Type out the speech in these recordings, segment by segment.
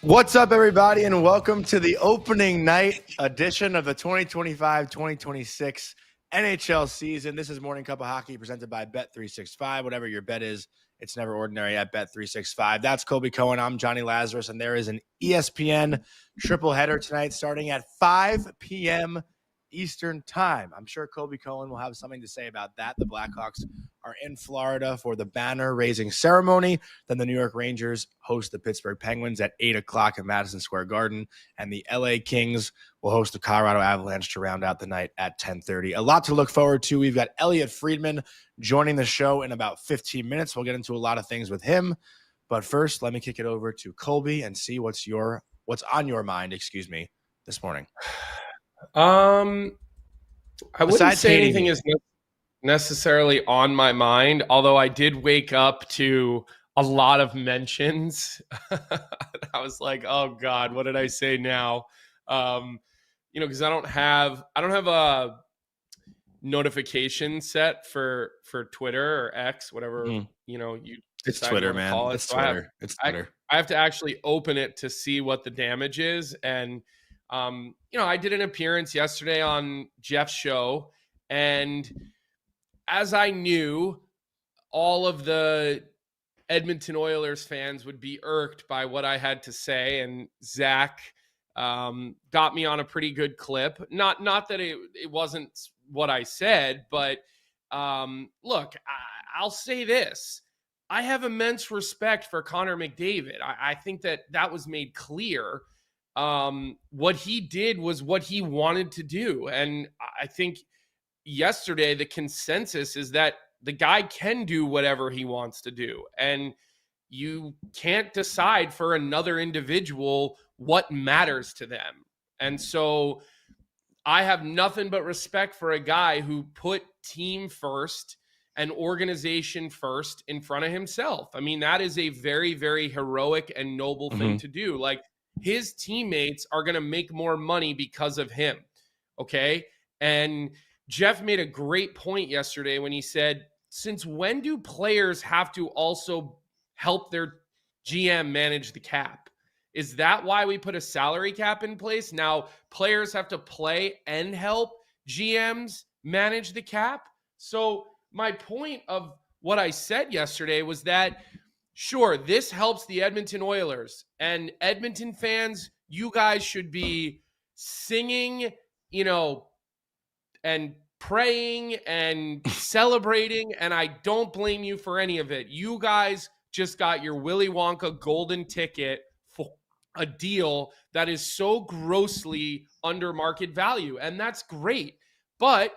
What's up, everybody, and welcome to the opening night edition of the 2025-2026 NHL season. This is Morning Cup of Hockey presented by Bet365. Whatever your bet is, it's never ordinary at Bet365. That's Colby Cohen. I'm Johnny Lazarus, and there is an ESPN triple header tonight starting at 5 p.m. Eastern time. I'm sure Colby Cohen will have something to say about that. The Blackhawks are in Florida for the banner raising ceremony. Then the New York Rangers host the Pittsburgh Penguins at 8 o'clock at Madison Square Garden. And the LA Kings will host the Colorado Avalanche to round out the night at 10:30. A lot to look forward to. We've got Elliotte Friedman joining the show in about 15 minutes. We'll get into a lot of things with him. But first, let me kick it over to Colby and see what's on your mind, this morning. I wouldn't say anything is necessarily on my mind, although I did wake up to a lot of mentions. I was like, oh God, what did I say now? Because I don't have a notification set for Twitter or X, whatever, It's Twitter, man. It's Twitter. I have to actually open it to see what the damage is. And I did an appearance yesterday on Jeff's show, and as I knew, all of the Edmonton Oilers fans would be irked by what I had to say, and Zach got me on a pretty good clip. Not that it wasn't what I said, but look, I'll say this. I have immense respect for Connor McDavid. I think that was made clear. What he did was what he wanted to do. And I think yesterday, the consensus is that the guy can do whatever he wants to do. And you can't decide for another individual what matters to them. And so I have nothing but respect for a guy who put team first and organization first in front of himself. I mean, that is a very, very heroic and noble thing to do. Like, his teammates are going to make more money because of him. Okay. And Jeff made a great point yesterday when he said, since when do players have to also help their GM manage the cap? Is that why we put a salary cap in place? Now players have to play and help GMs manage the cap. So my point of what I said yesterday was that, sure, this helps the Edmonton Oilers, and Edmonton fans, you guys should be singing, and praying and celebrating, and I don't blame you for any of it. You guys just got your Willy Wonka golden ticket for a deal that is so grossly under market value, and that's great. But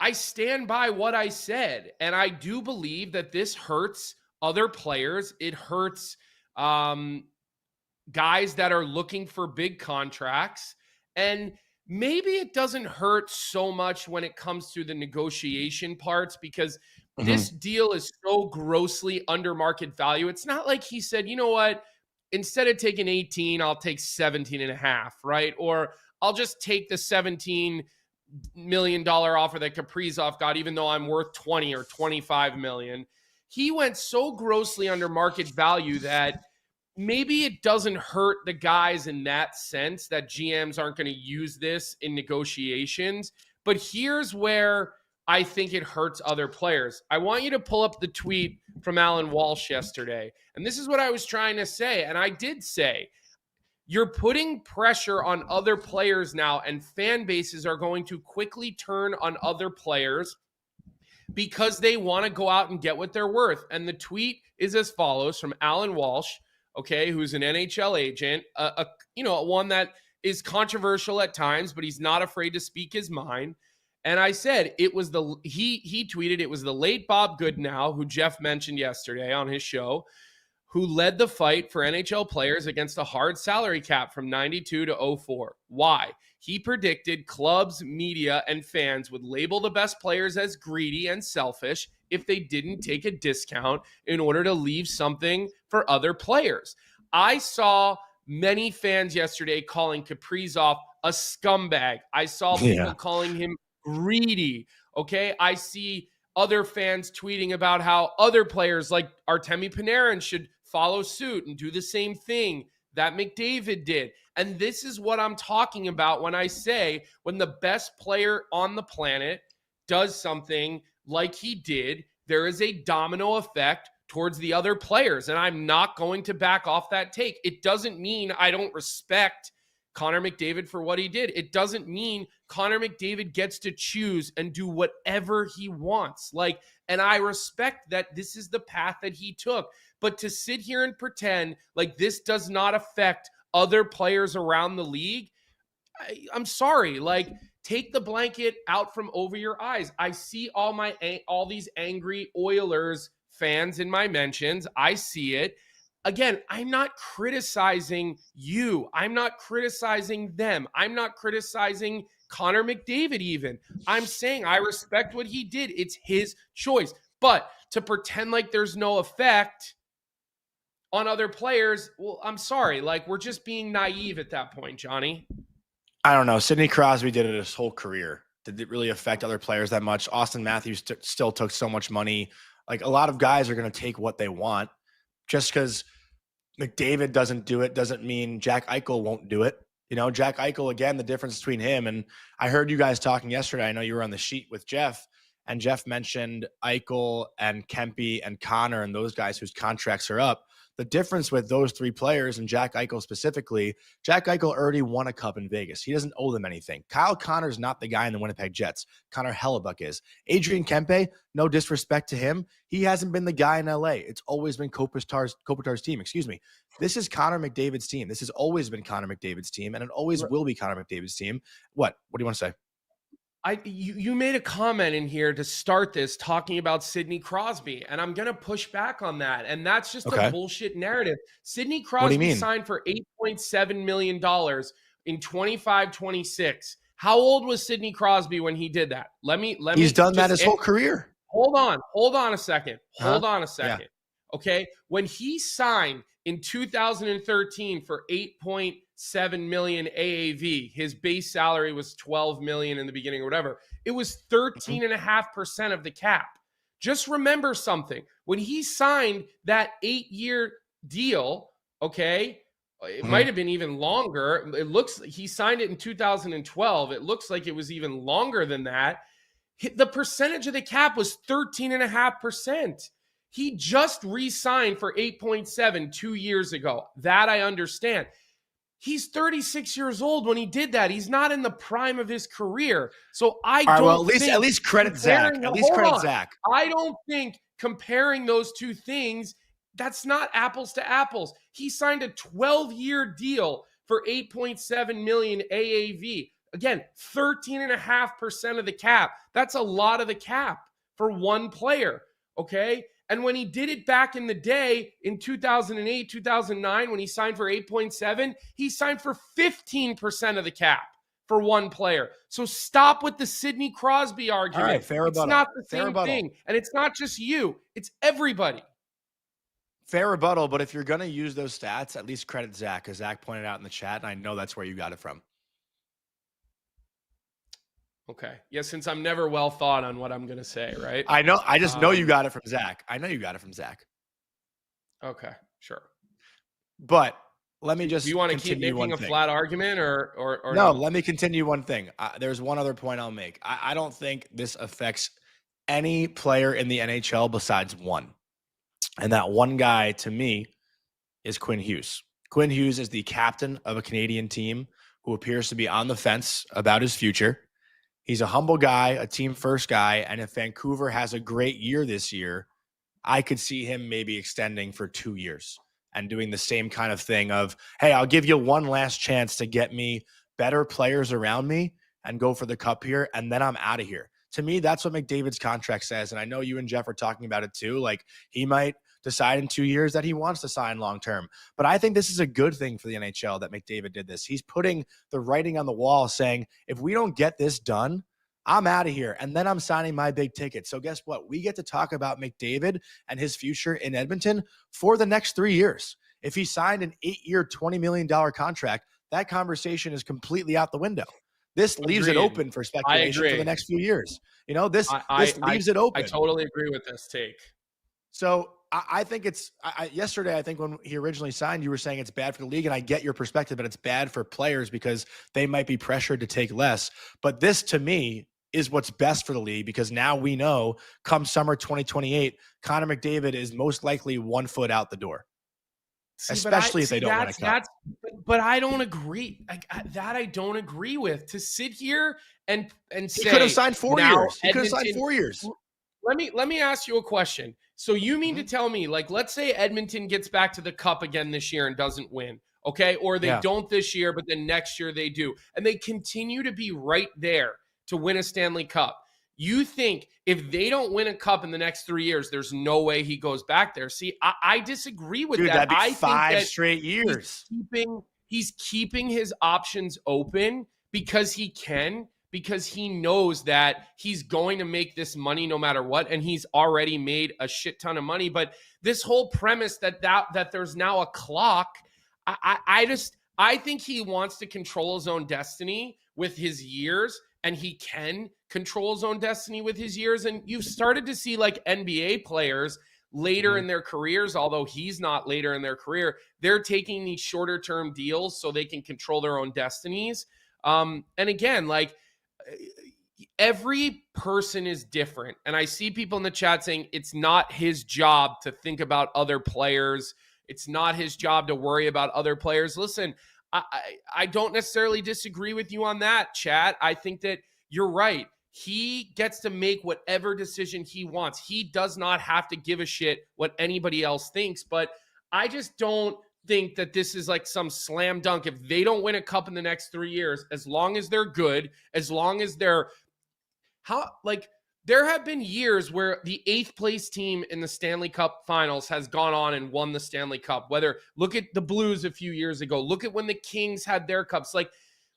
I stand by what I said, and I do believe that this hurts other players. It hurts guys that are looking for big contracts. And maybe it doesn't hurt so much when it comes to the negotiation parts, because this deal is so grossly under market value. It's not like he said, you know what, instead of taking 18, I'll take 17 and a half, right? Or I'll just take the $17 million offer that Kaprizov got, even though I'm worth 20 or 25 million. He went so grossly under market value that maybe it doesn't hurt the guys in that sense, that GMs aren't going to use this in negotiations. But here's where I think it hurts other players. I want you to pull up the tweet from Alan Walsh yesterday. And this is what I was trying to say. And I did say, you're putting pressure on other players now, and fan bases are going to quickly turn on other players because they want to go out and get what they're worth. And the tweet is as follows from Alan Walsh, okay, who's an NHL agent, one that is controversial at times, but he's not afraid to speak his mind. And I said he tweeted, it was the late Bob Goodenow, who Jeff mentioned yesterday on his show, who led the fight for NHL players against a hard salary cap from 92 to 04. Why? He predicted clubs, media, and fans would label the best players as greedy and selfish if they didn't take a discount in order to leave something for other players. I saw many fans yesterday calling Kaprizov a scumbag. I saw people calling him greedy. Okay. I see other fans tweeting about how other players like Artemi Panarin should follow suit and do the same thing. that McDavid did. And this is what I'm talking about when I say when the best player on the planet does something like he did, there is a domino effect towards the other players. And I'm not going to back off that take. It doesn't mean I don't respect Connor McDavid for what he did. It doesn't mean Connor McDavid gets to choose and do whatever he wants. And I respect that this is the path that he took. But to sit here and pretend like this does not affect other players around the league, I'm sorry. Take the blanket out from over your eyes. I see all these angry Oilers fans in my mentions. I see it. Again, I'm not criticizing you. I'm not criticizing them. I'm not criticizing Connor McDavid even. I'm saying I respect what he did. It's his choice. But to pretend like there's no effect on other players, well, I'm sorry. We're just being naive at that point, Johnny. I don't know. Sidney Crosby did it his whole career. Did it really affect other players that much? Austin Matthews still took so much money. A lot of guys are going to take what they want. Just because McDavid doesn't do it doesn't mean Jack Eichel won't do it. Jack Eichel, again, the difference between him and I heard you guys talking yesterday. I know you were on the sheet with Jeff, and Jeff mentioned Eichel and Kempe and Connor and those guys whose contracts are up. The difference with those three players and Jack Eichel specifically, Jack Eichel already won a cup in Vegas. He doesn't owe them anything. Kyle Connor's not the guy in the Winnipeg Jets. Connor Hellebuck is. Adrian Kempe, no disrespect to him, he hasn't been the guy in LA. It's always been Kopitar's team. This is Connor McDavid's team. This has always been Connor McDavid's team, and it always will be Connor McDavid's team. What do you want to say? You made a comment in here to start this talking about Sidney Crosby, and I'm going to push back on that. And that's just a bullshit narrative. Sidney Crosby signed for $8.7 million in 25-26. How old was Sidney Crosby when he did that? He's done that his whole career. Hold on a second. Yeah. Okay. When he signed in 2013 for $8.7 million AAV, his base salary was $12 million in the beginning or whatever. It was 13.5% of the cap. Just remember something. When he signed that 8-year deal, okay, it might have been even longer. He signed it in 2012. It looks like it was even longer than that. The percentage of the cap was 13.5%. He just re-signed for 8.7 2 years ago. That I understand. He's 36 years old when he did that. He's not in the prime of his career. So at least credit Zach. I don't think comparing those two things, that's not apples to apples. He signed a 12-year deal for $8.7 million AAV. Again, 13.5% of the cap. That's a lot of the cap for one player, okay? And when he did it back in the day in 2008, 2009, when he signed for 8.7, he signed for 15% of the cap for one player. So stop with the Sidney Crosby argument. All right, fair rebuttal. It's not the same thing. And it's not just you. It's everybody. Fair rebuttal, but if you're going to use those stats, at least credit Zach, because Zach pointed out in the chat, and I know that's where you got it from. Okay. Yeah, since I'm never well thought on what I'm going to say, right? I know. I just know you got it from Zach. Okay, sure. But let me just Do you want to keep making a flat argument or no? Let me continue one thing. There's one other point I'll make. I don't think this affects any player in the NHL besides one. And that one guy, to me, is Quinn Hughes. Quinn Hughes is the captain of a Canadian team who appears to be on the fence about his future. He's a humble guy, a team-first guy, and if Vancouver has a great year this year, I could see him maybe extending for 2 years and doing the same kind of thing of, hey, I'll give you one last chance to get me better players around me and go for the cup here, and then I'm out of here. To me, that's what McDavid's contract says, and I know you and Jeff are talking about it too. He might decide in 2 years that he wants to sign long-term. But I think this is a good thing for the NHL that McDavid did this. He's putting the writing on the wall saying, if we don't get this done, I'm out of here, and then I'm signing my big ticket. So guess what? We get to talk about McDavid and his future in Edmonton for the next 3 years. If he signed an 8-year, $20 million contract, that conversation is completely out the window. This leaves it open for speculation for the next few years. This leaves it open. I totally agree with this take. So I think it's yesterday. I think when he originally signed, you were saying it's bad for the league, and I get your perspective, but it's bad for players because they might be pressured to take less. But this, to me, is what's best for the league because now we know, come summer 2028, Connor McDavid is most likely 1 foot out the door, especially if they don't win a cup. But I don't agree. I don't agree with to sit here and say He could have signed 4 years. He could have Edmonton, signed 4 years. Let me ask you a question. So you mean to tell me, like, let's say Edmonton gets back to the cup again this year and doesn't win, okay? Or they don't this year, but then next year they do. And they continue to be right there to win a Stanley Cup. You think if they don't win a cup in the next 3 years, there's no way he goes back there? See, I disagree with that. That'd be I 5 think that straight years. He's keeping his options open because he can, because he knows that he's going to make this money no matter what, and he's already made a shit ton of money. But this whole premise that there's now a clock, I think he wants to control his own destiny with his years, and he can control his own destiny with his years. And you've started to see like NBA players later in their careers, although he's not later in their career, they're taking these shorter term deals so they can control their own destinies. And again, like, every person is different. And I see people in the chat saying it's not his job to think about other players. It's not his job to worry about other players. Listen, I don't necessarily disagree with you on that, chat. I think that you're right. He gets to make whatever decision he wants. He does not have to give a shit what anybody else thinks. But I just don't think that this is like some slam dunk. If they don't win a cup in the next 3 years, as long as they're good, as long as they're there have been years where the 8th place team in the Stanley Cup finals has gone on and won the Stanley Cup. Look at the Blues a few years ago. Look at when the Kings had their cups. Like,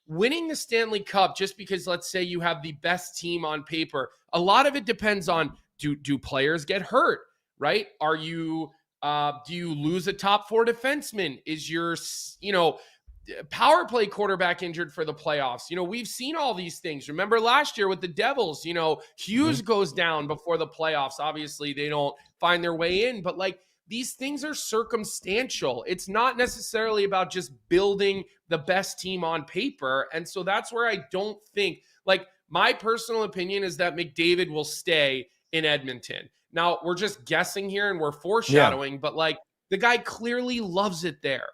winning the Stanley Cup, just because let's say you have the best team on paper, a lot of it depends on, do players get hurt, right? Do you lose a top 4 defenseman? Is your, power play quarterback injured for the playoffs? We've seen all these things. Remember last year with the Devils, Hughes goes down before the playoffs. Obviously, they don't find their way in, but like, these things are circumstantial. It's not necessarily about just building the best team on paper. And so that's where I don't think, like, my personal opinion is that McDavid will stay in Edmonton. Now, we're just guessing here and we're foreshadowing, but like, the guy clearly loves it there.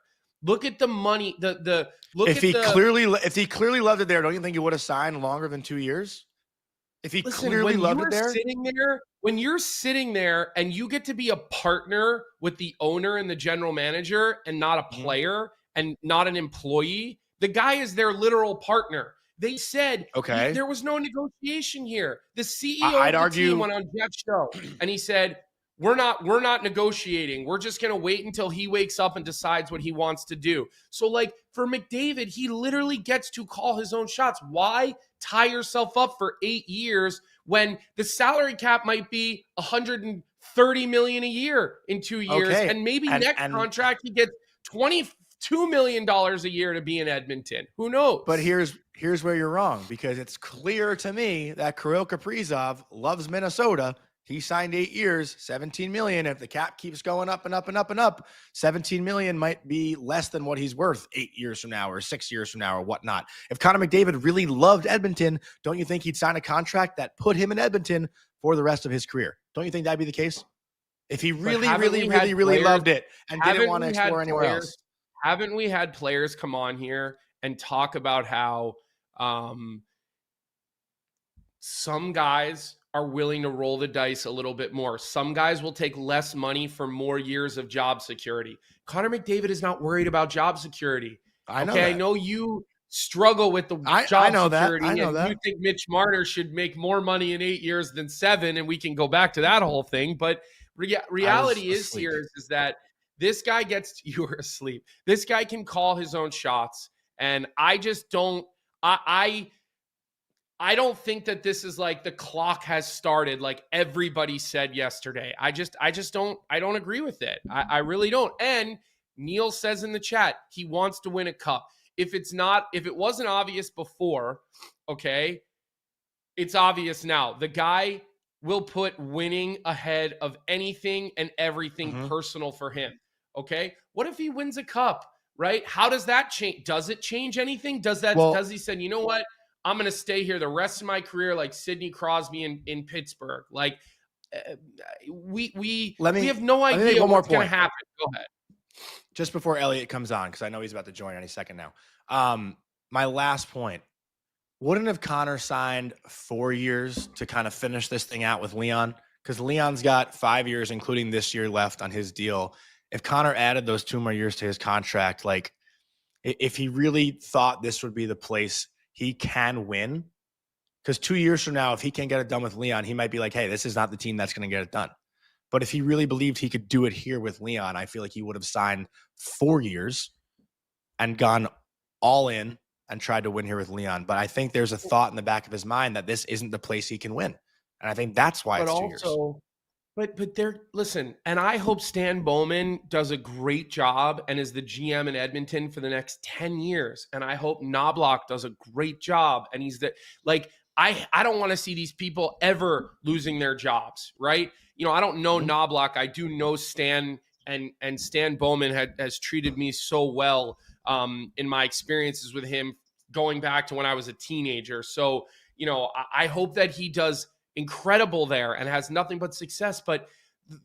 Look at the money. If he clearly loved it there, don't you think he would have signed longer than 2 years? If he clearly loved it there, when you're sitting there and you get to be a partner with the owner and the general manager and not a player and not an employee, the guy is their literal partner. They said there was no negotiation here. The CEO of the team went on Jeff's show and he said, We're not negotiating. We're just going to wait until he wakes up and decides what he wants to do. So like, for McDavid, he literally gets to call his own shots. Why tie yourself up for 8 years when the salary cap might be $130 million a year in 2 years? And maybe next contract he gets $22 million a year to be in Edmonton. Who knows? But here's where you're wrong, because it's clear to me that Kirill Kaprizov loves Minnesota. He signed 8 years, $17 million. If the cap keeps going up and up and up and up, $17 million might be less than what he's worth 8 years from now or 6 years from now or whatnot. If Connor McDavid really loved Edmonton, don't you think he'd sign a contract that put him in Edmonton for the rest of his career? Don't you think that'd be the case? If he really loved it and didn't want to explore anywhere else. Haven't we had players come on here and talk about how some guys are willing to roll the dice a little bit more? Some guys will take less money for more years of job security. Connor McDavid is not worried about job security. I know you struggle with the job security. I know that. You think Mitch Marner should make more money in 8 years than 7, and we can go back to that whole thing. But reality is that this guy you were asleep. This guy can call his own shots, and I just don't. I don't think that this is like the clock has started like everybody said yesterday. I don't agree with it. I really don't. And Neil says in the chat, he wants to win a cup. If it wasn't obvious before, okay, it's obvious now. The guy will put winning ahead of anything and everything Mhm. personal for him. Okay. What if he wins a cup, right? How does that change? Does it change anything? Does Well, he say, you know what? I'm going to stay here the rest of my career like Sidney Crosby in Pittsburgh. Like uh, let we me have no let me make idea one more what's going to point happen. Go ahead. just before Elliotte comes on, because I know he's about to join any second now. My last point. Wouldn't have Connor signed 4 years to kind of finish this thing out with Leon? Because Leon's got 5 years, including this year left on his deal. If Connor added those 2 more years to his contract, like if he really thought this would be the place he can win, because 2 years from now, if he can't get it done with Leon, he might be like, hey, this is not the team that's going to get it done. But if he really believed he could do it here with Leon, I feel like he would have signed 4 years and gone all in and tried to win here with Leon. But I think there's a thought in the back of his mind that this isn't the place he can win. And I think that's why But it's 2 years. also, but they're listen, and I hope Stan Bowman does a great job and is the GM in Edmonton for the next 10 years. And I hope Knoblauch does a great job. And he's the like, I don't want to see these people ever losing their jobs, right? You know, I don't know Knoblauch. I do know Stan, and Stan Bowman has treated me so well in my experiences with him going back to when I was a teenager. So, you know, I hope that he does incredible there and has nothing but success. But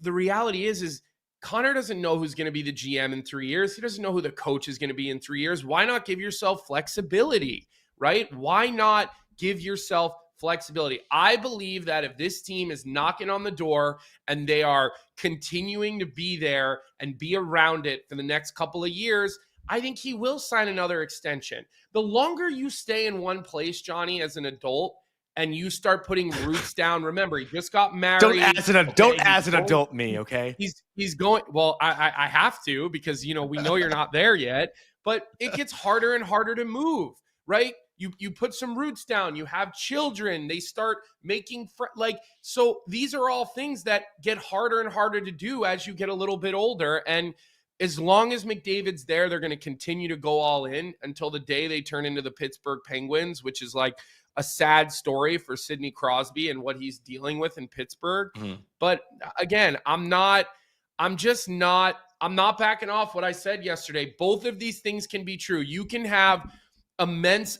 the reality is Connor doesn't know who's going to be the GM in 3 years. He doesn't know who the coach is going to be in 3 years. Why not give yourself flexibility, right? Why not give yourself flexibility? I believe that if this team is knocking on the door and they are continuing to be there and be around it for the next couple of years, I think he will sign another extension. The longer you stay in one place, Johnny, as an adult, and you start putting roots down. Remember, he just got married. Don't ask an adult me, okay? He's going. Well, I have to, because you know we know you're not there yet. But it gets harder and harder to move, right? You put some roots down. You have children. They start making so. These are all things that get harder and harder to do as you get a little bit older. And as long as McDavid's there, they're going to continue to go all in until the day they turn into the Pittsburgh Penguins, which is like a sad story for Sidney Crosby and what he's dealing with in Pittsburgh. Mm-hmm. But again, I'm not backing off what I said yesterday. Both of these things can be true. You can have immense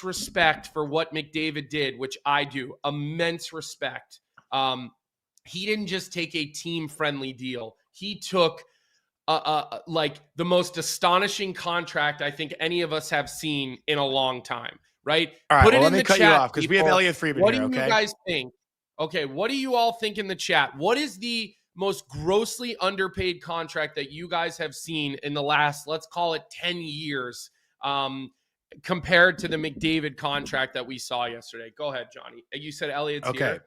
respect for what McDavid did, which I do. Immense respect. He didn't just take a team-friendly deal. He took like the most astonishing contract I think any of us have seen in a long time. Right? All right, Put it let in me the cut chat, you off because we have Elliotte Friedman what here, do you okay? guys think? Okay, what do you all think in the chat? What is the most grossly underpaid contract that you guys have seen in the last, let's call it 10 years, compared to the McDavid contract that we saw yesterday? Go ahead, Johnny. You said Elliotte's here.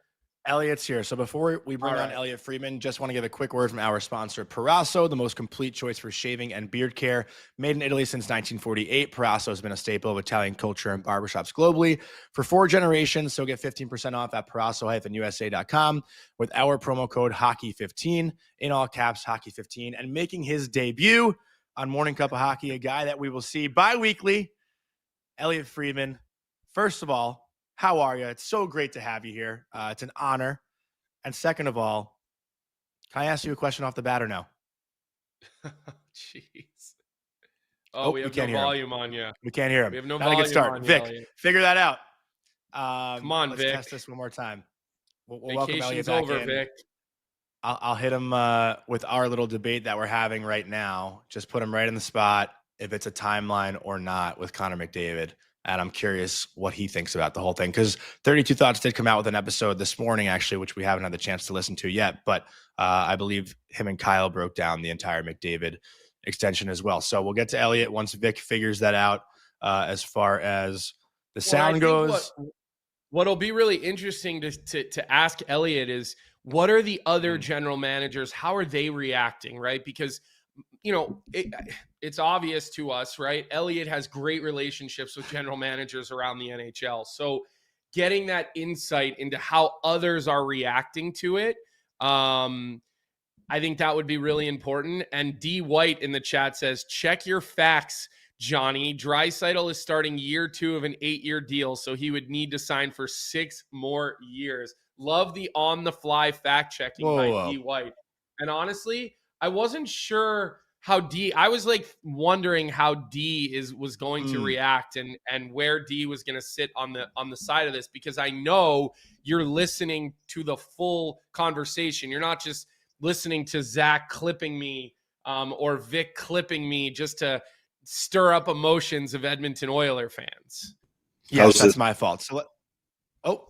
Elliott's here. So before we bring on Elliotte Friedman, just want to give a quick word from our sponsor, Parasso, the most complete choice for shaving and beard care. Made in Italy since 1948, Parasso has been a staple of Italian culture and barbershops globally for 4 generations. So get 15% off at parasso-usa.com with our promo code Hockey15, in all caps, Hockey15. And making his debut on Morning Cup of Hockey, a guy that we will see bi-weekly, Elliotte Friedman. First of all, how are you? It's so great to have you here. It's an honor. And second of all, can I ask you a question off the bat or no? Jeez. Oh, we have no volume on you. We can't hear him. We have no volume volume start. on Vic, Elliott. figure that out. Come on, let's Vic. Test this one more time. We'll welcome Elliotte Vacation's back over, in. Vic. I'll hit him with our little debate that we're having right now. Just put him right in the spot if it's a timeline or not with Connor McDavid. And I'm curious what he thinks about the whole thing, because 32 Thoughts did come out with an episode this morning, actually, which we haven't had the chance to listen to yet. But I believe him and Kyle broke down the entire McDavid extension as well. So we'll get to Elliotte once Vic figures that out as far as the sound goes. What'll be really interesting to ask Elliotte is, what are the other general managers? How are they reacting, right? Because you know, it's obvious to us, right? Elliotte has great relationships with general managers around the NHL. So getting that insight into how others are reacting to it, I think that would be really important. And D. White in the chat says, check your facts, Johnny. Draisaitl is starting year 2 of an 8-year deal, so he would need to sign for 6 more years. Love the on-the-fly fact-checking by Whoa. D. White. And honestly, I wasn't sure how D. I was like wondering how D was going to react and where D was going to sit on the side of this, because I know you're listening to the full conversation. You're not just listening to Zach clipping me or Vic clipping me just to stir up emotions of Edmonton Oiler fans. Yes, that's my fault. So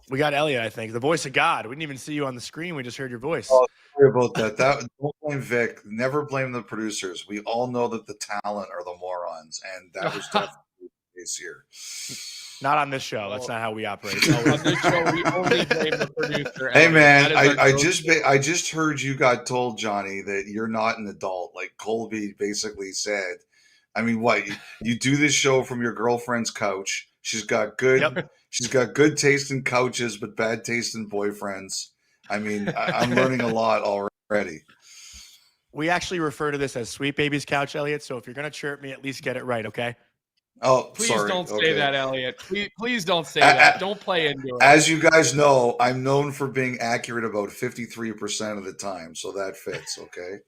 we got Elliotte, I think. The voice of God. We didn't even see you on the screen. We just heard your voice. Oh, sorry about that. Don't blame Vic. Never blame the producers. We all know that the talent are the morons, and that was definitely the case here. Not on this show. That's not how we operate. On this show, we only blame the producer. Hey, man, I just heard you got told, Johnny, that you're not an adult. Like Colby basically said. I mean, what? You do this show from your girlfriend's couch. She's got good She's got good taste in couches, but bad taste in boyfriends. I mean, I'm learning a lot already. We actually refer to this as Sweet Baby's couch, Elliotte. So if you're going to chirp me, at least get it right, okay? Oh, please sorry. Don't say that, Elliotte. Please don't say that. Don't play into it. As you guys know, I'm known for being accurate about 53% of the time, so that fits, okay?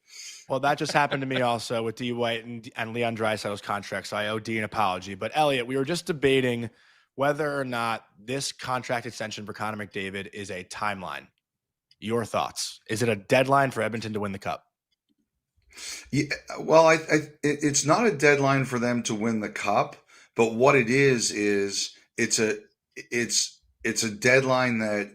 Well, that just happened to me also with D. White and Leon Draisaitl's contract, so I owe D an apology. But, Elliotte, we were just debating whether or not this contract extension for Connor McDavid is a timeline. Your thoughts? Is it a deadline for Edmonton to win the Cup? Yeah, well, it's not a deadline for them to win the Cup, but what it is it's a deadline that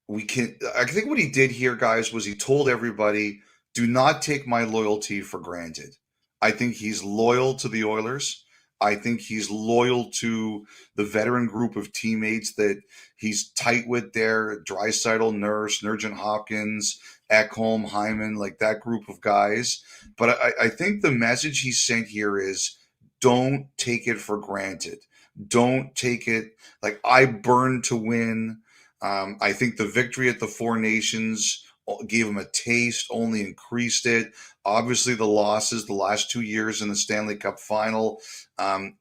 we can. I think what he did here, guys, was he told everybody, do not take my loyalty for granted. I think he's loyal to the Oilers. I think he's loyal to the veteran group of teammates that he's tight with there. Draisaitl, Nurse, Nugent Hopkins, Ekholm, Hyman, like that group of guys. But I think the message he sent here is don't take it for granted. Don't take it like I burned to win. I think the victory at the Four Nations gave him a taste, only increased it. Obviously, the losses the last 2 years in the Stanley Cup final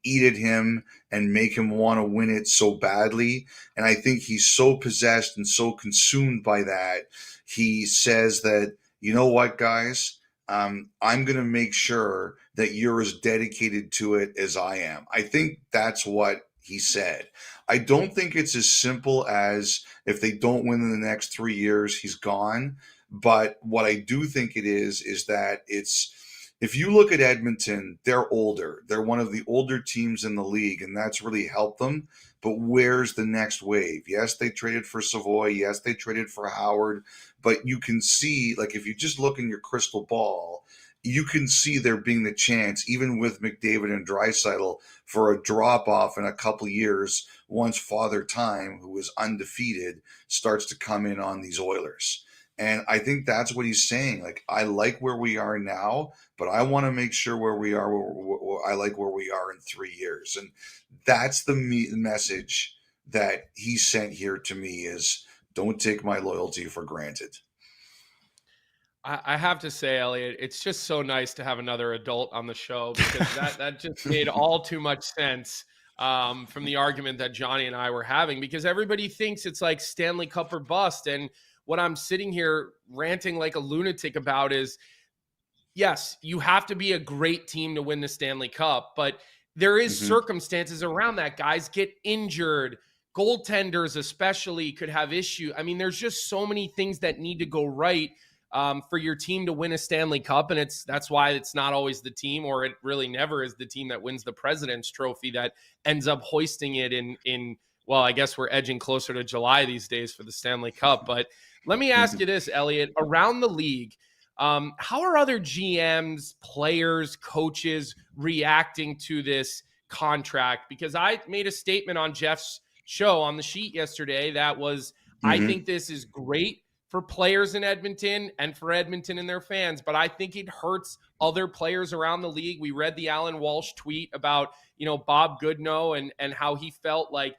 eat at him and make him want to win it so badly. And I think he's so possessed and so consumed by that. He says that, you know what, guys, I'm going to make sure that you're as dedicated to it as I am. I think that's what he said. I don't think it's as simple as if they don't win in the next 3 years, he's gone. But what I do think it is that if you look at Edmonton, they're older. They're one of the older teams in the league, and that's really helped them. But where's the next wave? Yes, they traded for Savoy. Yes, they traded for Howard. But you can see, like, if you just look in your crystal ball, you can see there being the chance, even with McDavid and Draisaitl, for a drop-off in a couple years once Father Time, who is undefeated, starts to come in on these Oilers. And I think that's what he's saying. Like, I like where we are now, but I want to make sure where we are, I like where we are in 3 years. And that's the message that he sent here to me is don't take my loyalty for granted. I have to say, Elliotte, it's just so nice to have another adult on the show, because that just made all too much sense from the argument that Johnny and I were having, because everybody thinks it's like Stanley Cup or bust. And what I'm sitting here ranting like a lunatic about is, yes, you have to be a great team to win the Stanley Cup, but there is circumstances around that. Guys get injured. Goaltenders especially could have issue. I mean, there's just so many things that need to go right for your team to win a Stanley Cup. And that's why it's not always the team, or it really never is the team that wins the President's Trophy that ends up hoisting it in well, I guess we're edging closer to July these days for the Stanley Cup. But let me ask you this, Elliotte, around the league, how are other GMs, players, coaches reacting to this contract? Because I made a statement on Jeff's show on the sheet yesterday that was, I think this is great for players in Edmonton and for Edmonton and their fans, but I think it hurts other players around the league. We read the Alan Walsh tweet about, Bob Goodnow and how he felt like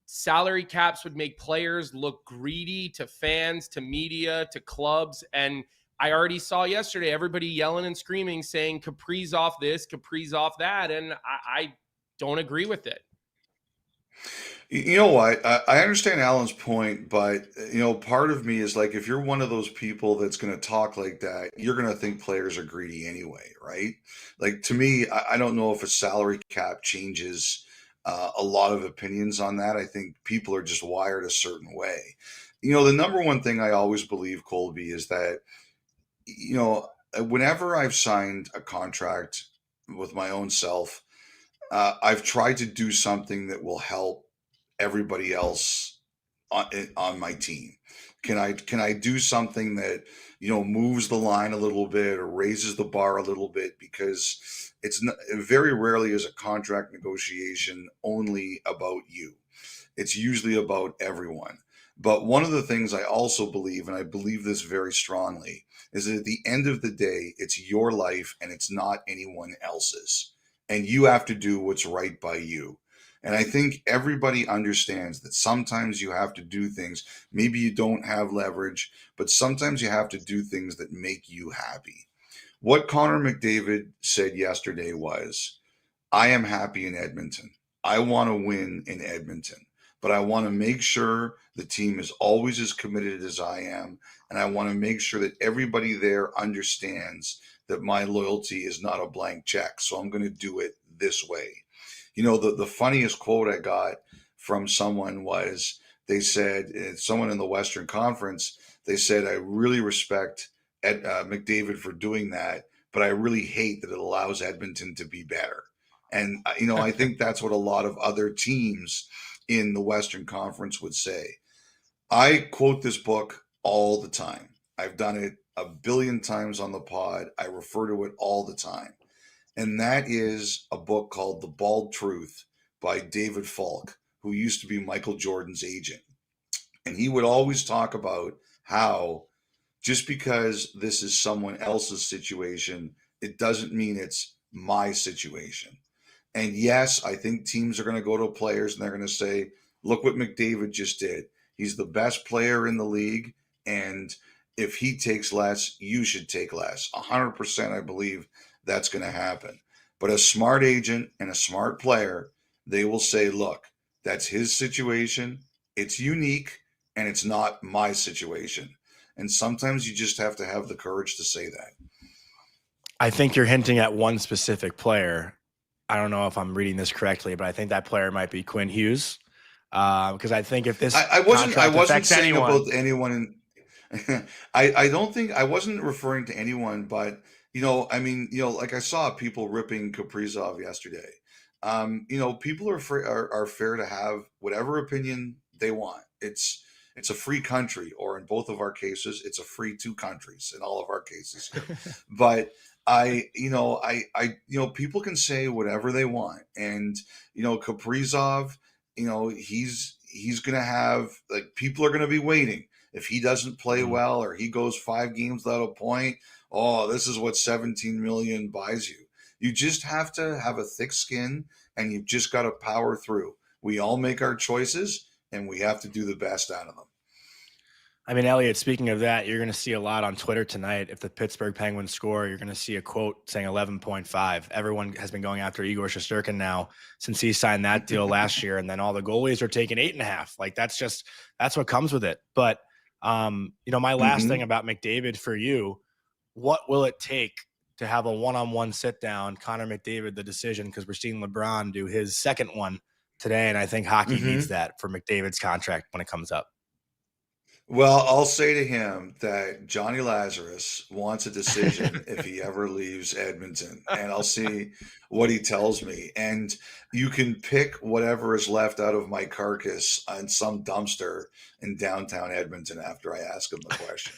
salary caps would make players look greedy to fans, to media, to clubs. And I already saw yesterday everybody yelling and screaming, saying Capri's off this, Capri's off that. And I don't agree with it. You know what? I understand Alan's point, but part of me is like, if you're one of those people that's going to talk like that, you're going to think players are greedy anyway, right? Like to me, I don't know if a salary cap changes a lot of opinions on that. I think people are just wired a certain way. The number one thing I always believe, Colby, is that whenever I've signed a contract with my own self, I've tried to do something that will help everybody else on my team. Can I do something that moves the line a little bit or raises the bar a little bit, because it's not, very rarely is a contract negotiation only about you. It's usually about everyone. But one of the things I also believe, and I believe this very strongly, is that at the end of the day, it's your life and it's not anyone else's. And you have to do what's right by you. And I think everybody understands that sometimes you have to do things. Maybe you don't have leverage, but sometimes you have to do things that make you happy. What Connor McDavid said yesterday was, I am happy in Edmonton. I want to win in Edmonton, but I want to make sure the team is always as committed as I am. And I want to make sure that everybody there understands that my loyalty is not a blank check. So I'm going to do it this way. The funniest quote I got from someone was, they said, someone in the Western Conference, they said, I really respect McDavid for doing that, but I really hate that it allows Edmonton to be better. And, I think that's what a lot of other teams in the Western Conference would say. I quote this book all the time. I've done it a billion times on the pod. I refer to it all the time. And that is a book called The Bald Truth by David Falk, who used to be Michael Jordan's agent. And he would always talk about how just because this is someone else's situation, it doesn't mean it's my situation. And yes, I think teams are going to go to players and they're going to say, look what McDavid just did. He's the best player in the league. And if he takes less, you should take less. 100%, I believe that's going to happen. But a smart agent and a smart player, they will say, look, that's his situation. It's unique and it's not my situation. And sometimes you just have to have the courage to say that. I think you're hinting at one specific player. I don't know if I'm reading this correctly, but I think that player might be Quinn Hughes. Because I think if this I wasn't saying anyone, about anyone in I don't think I wasn't referring to anyone, but like I saw people ripping Kaprizov yesterday. People are fair to have whatever opinion they want. It's a free country, or in both of our cases, it's a free two countries in all of our cases. But people can say whatever they want, and Kaprizov, he's going to have, like, people are going to be waiting. If he doesn't play well, or he goes 5 games without a point, oh, this is what 17 million buys you. You just have to have a thick skin, and you've just got to power through. We all make our choices, and we have to do the best out of them. I mean, Elliotte, speaking of that, you're going to see a lot on Twitter tonight. If the Pittsburgh Penguins score, you're going to see a quote saying 11.5. Everyone has been going after Igor Shesterkin now since he signed that deal last year. And then all the goalies are taking 8.5. Like, that's what comes with it. But, my last thing about McDavid for you, what will it take to have a one-on-one sit down, Connor McDavid, the decision? Because we're seeing LeBron do his second one today. And I think hockey needs that for McDavid's contract when it comes up. Well, I'll say to him that Johnny Lazarus wants a decision if he ever leaves Edmonton, and I'll see what he tells me. And you can pick whatever is left out of my carcass on some dumpster in downtown Edmonton after I ask him the question.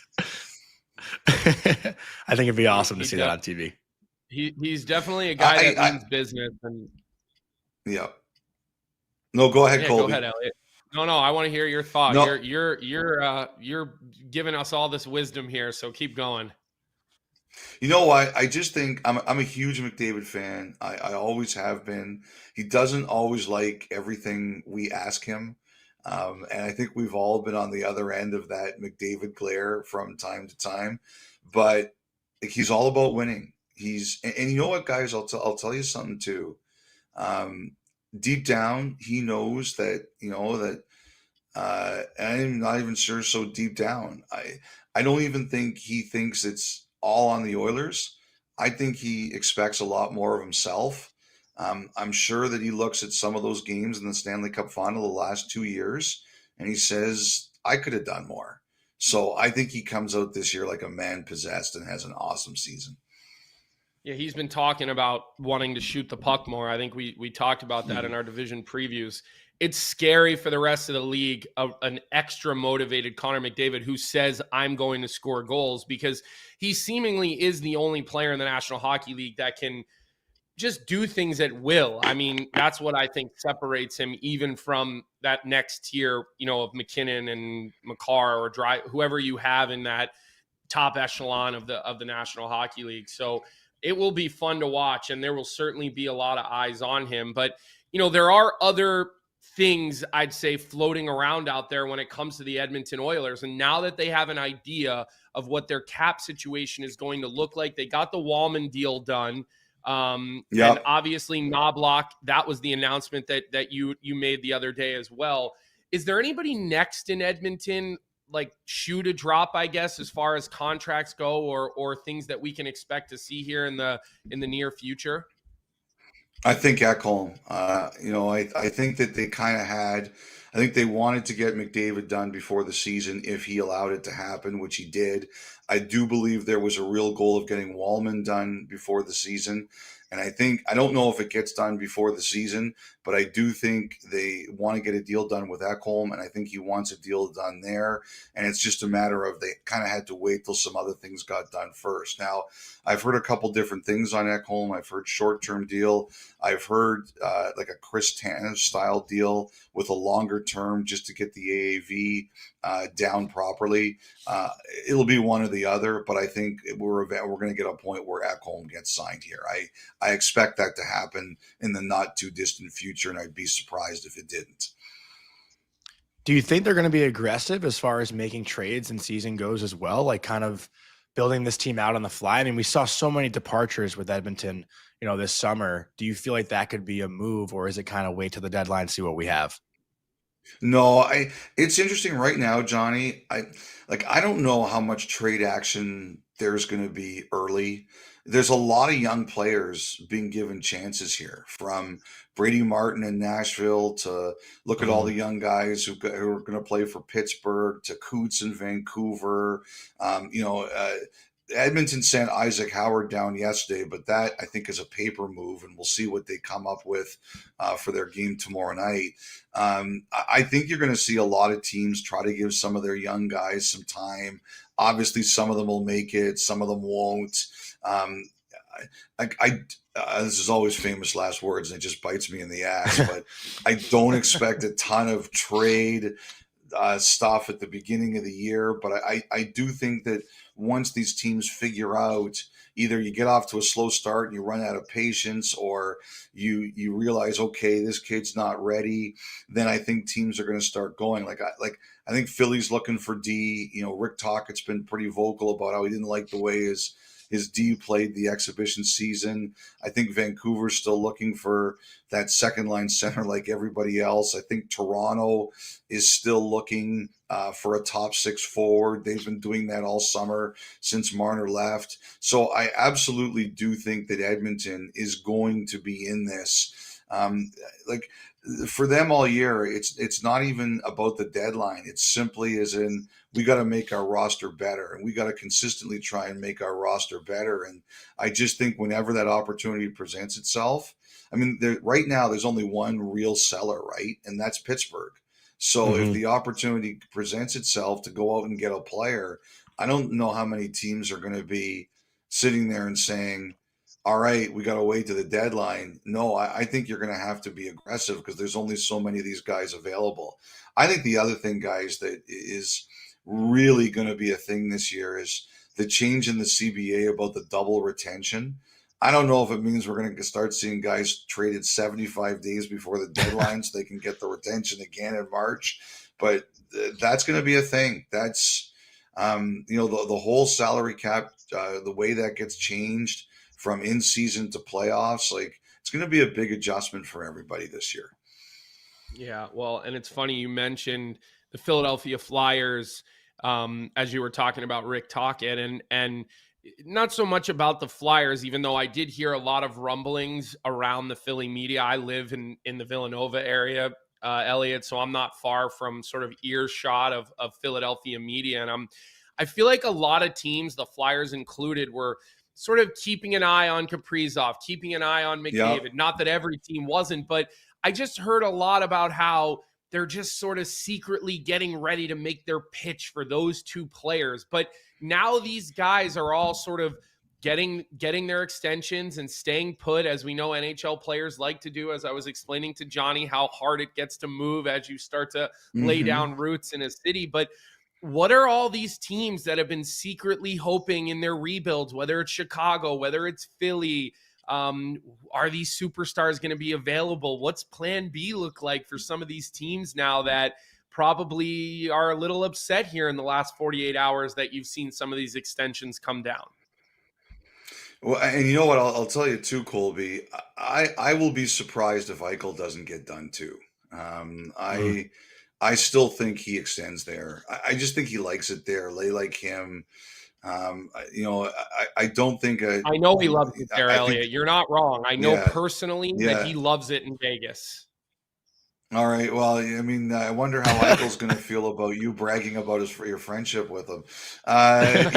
I think it'd be awesome to see that on TV. He's definitely a guy that means business. And yeah. No, go ahead, Colby. Go ahead, Elliotte. No, I want to hear your thought. No. You're giving us all this wisdom here, so keep going. You know what? I just think I'm a huge McDavid fan. I always have been. He doesn't always like everything we ask him. And I think we've all been on the other end of that McDavid glare from time to time. But he's all about winning. And you know what, guys? I'll tell you something too. deep down, he knows that, I'm not even sure so deep down. I don't even think he thinks it's all on the Oilers. I think he expects a lot more of himself. I'm sure that he looks at some of those games in the Stanley Cup final the last 2 years and he says, I could have done more. So I think he comes out this year like a man possessed and has an awesome season. Yeah, he's been talking about wanting to shoot the puck more. I think we talked about that in our division previews. It's scary for the rest of the league, an extra motivated Connor McDavid who says, I'm going to score goals, because he seemingly is the only player in the National Hockey League that can just do things at will. I mean, that's what I think separates him even from that next tier, of McKinnon and Makar or whoever you have in that top echelon of the National Hockey League. So it will be fun to watch, and there will certainly be a lot of eyes on him. But, there are other things I'd say floating around out there when it comes to the Edmonton Oilers. And now that they have an idea of what their cap situation is going to look like, they got the Walman deal done. And obviously Knoblauch, that was the announcement that you made the other day as well. Is there anybody next in Edmonton, like shoe to drop, I guess, as far as contracts go, or things that we can expect to see here in the near future? I think Ekholm. I think that I think they wanted to get McDavid done before the season if he allowed it to happen, which he did. I do believe there was a real goal of getting Walman done before the season. And I don't know if it gets done before the season, but I do think they want to get a deal done with Ekholm, and I think he wants a deal done there. And it's just a matter of they kind of had to wait till some other things got done first. Now, I've heard a couple different things on Ekholm. I've heard short-term deal. I've heard like a Chris Tanev style deal with a longer term just to get the AAV down properly. It'll be one or the other, but I think we're going to get a point where Ekholm gets signed here. I expect that to happen in the not too distant future, and I'd be surprised if it didn't. Do you think they're going to be aggressive as far as making trades and season goes as well? Like kind of building this team out on the fly? I mean, we saw so many departures with Edmonton, this summer. Do you feel like that could be a move, or is it kind of wait till the deadline, see what we have? No, it's interesting right now, Johnny. I don't know how much trade action there's going to be early. There's a lot of young players being given chances here, from Brady Martin in Nashville to look at all the young guys who are going to play for Pittsburgh, to Coots in Vancouver. Edmonton sent Isaac Howard down yesterday, but that I think is a paper move, and we'll see what they come up with for their game tomorrow night. I think you're going to see a lot of teams try to give some of their young guys some time. Obviously, some of them will make it, some of them won't. This is always famous last words, and it just bites me in the ass. But I don't expect a ton of trade stuff at the beginning of the year. But I do think that once these teams figure out, either you get off to a slow start and you run out of patience, or you realize, okay, this kid's not ready, then I think teams are going to start going. I think Philly's looking for D. Rick Tockett's been pretty vocal about how he didn't like the way his D played the exhibition season. I think Vancouver's still looking for that second line center like everybody else. I think Toronto is still looking for a top six forward. They've been doing that all summer since Marner left. So I absolutely do think that Edmonton is going to be in this. For them all year, it's not even about the deadline. It's simply as in, we got to make our roster better, and we got to consistently try and make our roster better. And I just think whenever that opportunity presents itself, I mean, right now there's only one real seller, right? And that's Pittsburgh. So if the opportunity presents itself to go out and get a player, I don't know how many teams are going to be sitting there and saying, all right, we got to wait to the deadline. No, I think you're going to have to be aggressive because there's only so many of these guys available. I think the other thing, guys, that is really going to be a thing this year is the change in the CBA about the double retention. I don't know if it means we're going to start seeing guys traded 75 days before the deadline so they can get the retention again in March. But that's going to be a thing. That's, the whole salary cap, the way that gets changed from in season to playoffs, it's it's going to be a big adjustment for everybody this year. Yeah, well, and it's funny you mentioned the Philadelphia Flyers as you were talking about Rick Tocchet, and not so much about the Flyers, even though I did hear a lot of rumblings around the Philly media. I live in the Villanova area, Elliotte, so I'm not far from sort of earshot of Philadelphia media, and I feel like a lot of teams, the Flyers included, were sort of keeping an eye on Kaprizov, keeping an eye on McDavid. Yep. Not that every team wasn't, but I just heard a lot about how they're just sort of secretly getting ready to make their pitch for those two players. But now these guys are all sort of getting their extensions and staying put, as we know NHL players like to do. As I was explaining to Johnny, how hard it gets to move as you start to lay down roots in a city. But what are all these teams that have been secretly hoping in their rebuilds, whether it's Chicago, whether it's Philly? Are these superstars going to be available? What's plan B look like for some of these teams now that probably are a little upset here in the last 48 hours that you've seen some of these extensions come down? Well, and you know what? I'll tell you too, Colby. I will be surprised if Eichel doesn't get done too. I still think he extends there. I just think he likes it there. They like him. I don't think. I know he loves it there, Elliotte. Think, you're not wrong. I know personally that he loves it in Vegas. All right. Well, I mean, I wonder how Eichel's going to feel about you bragging about your friendship with him. And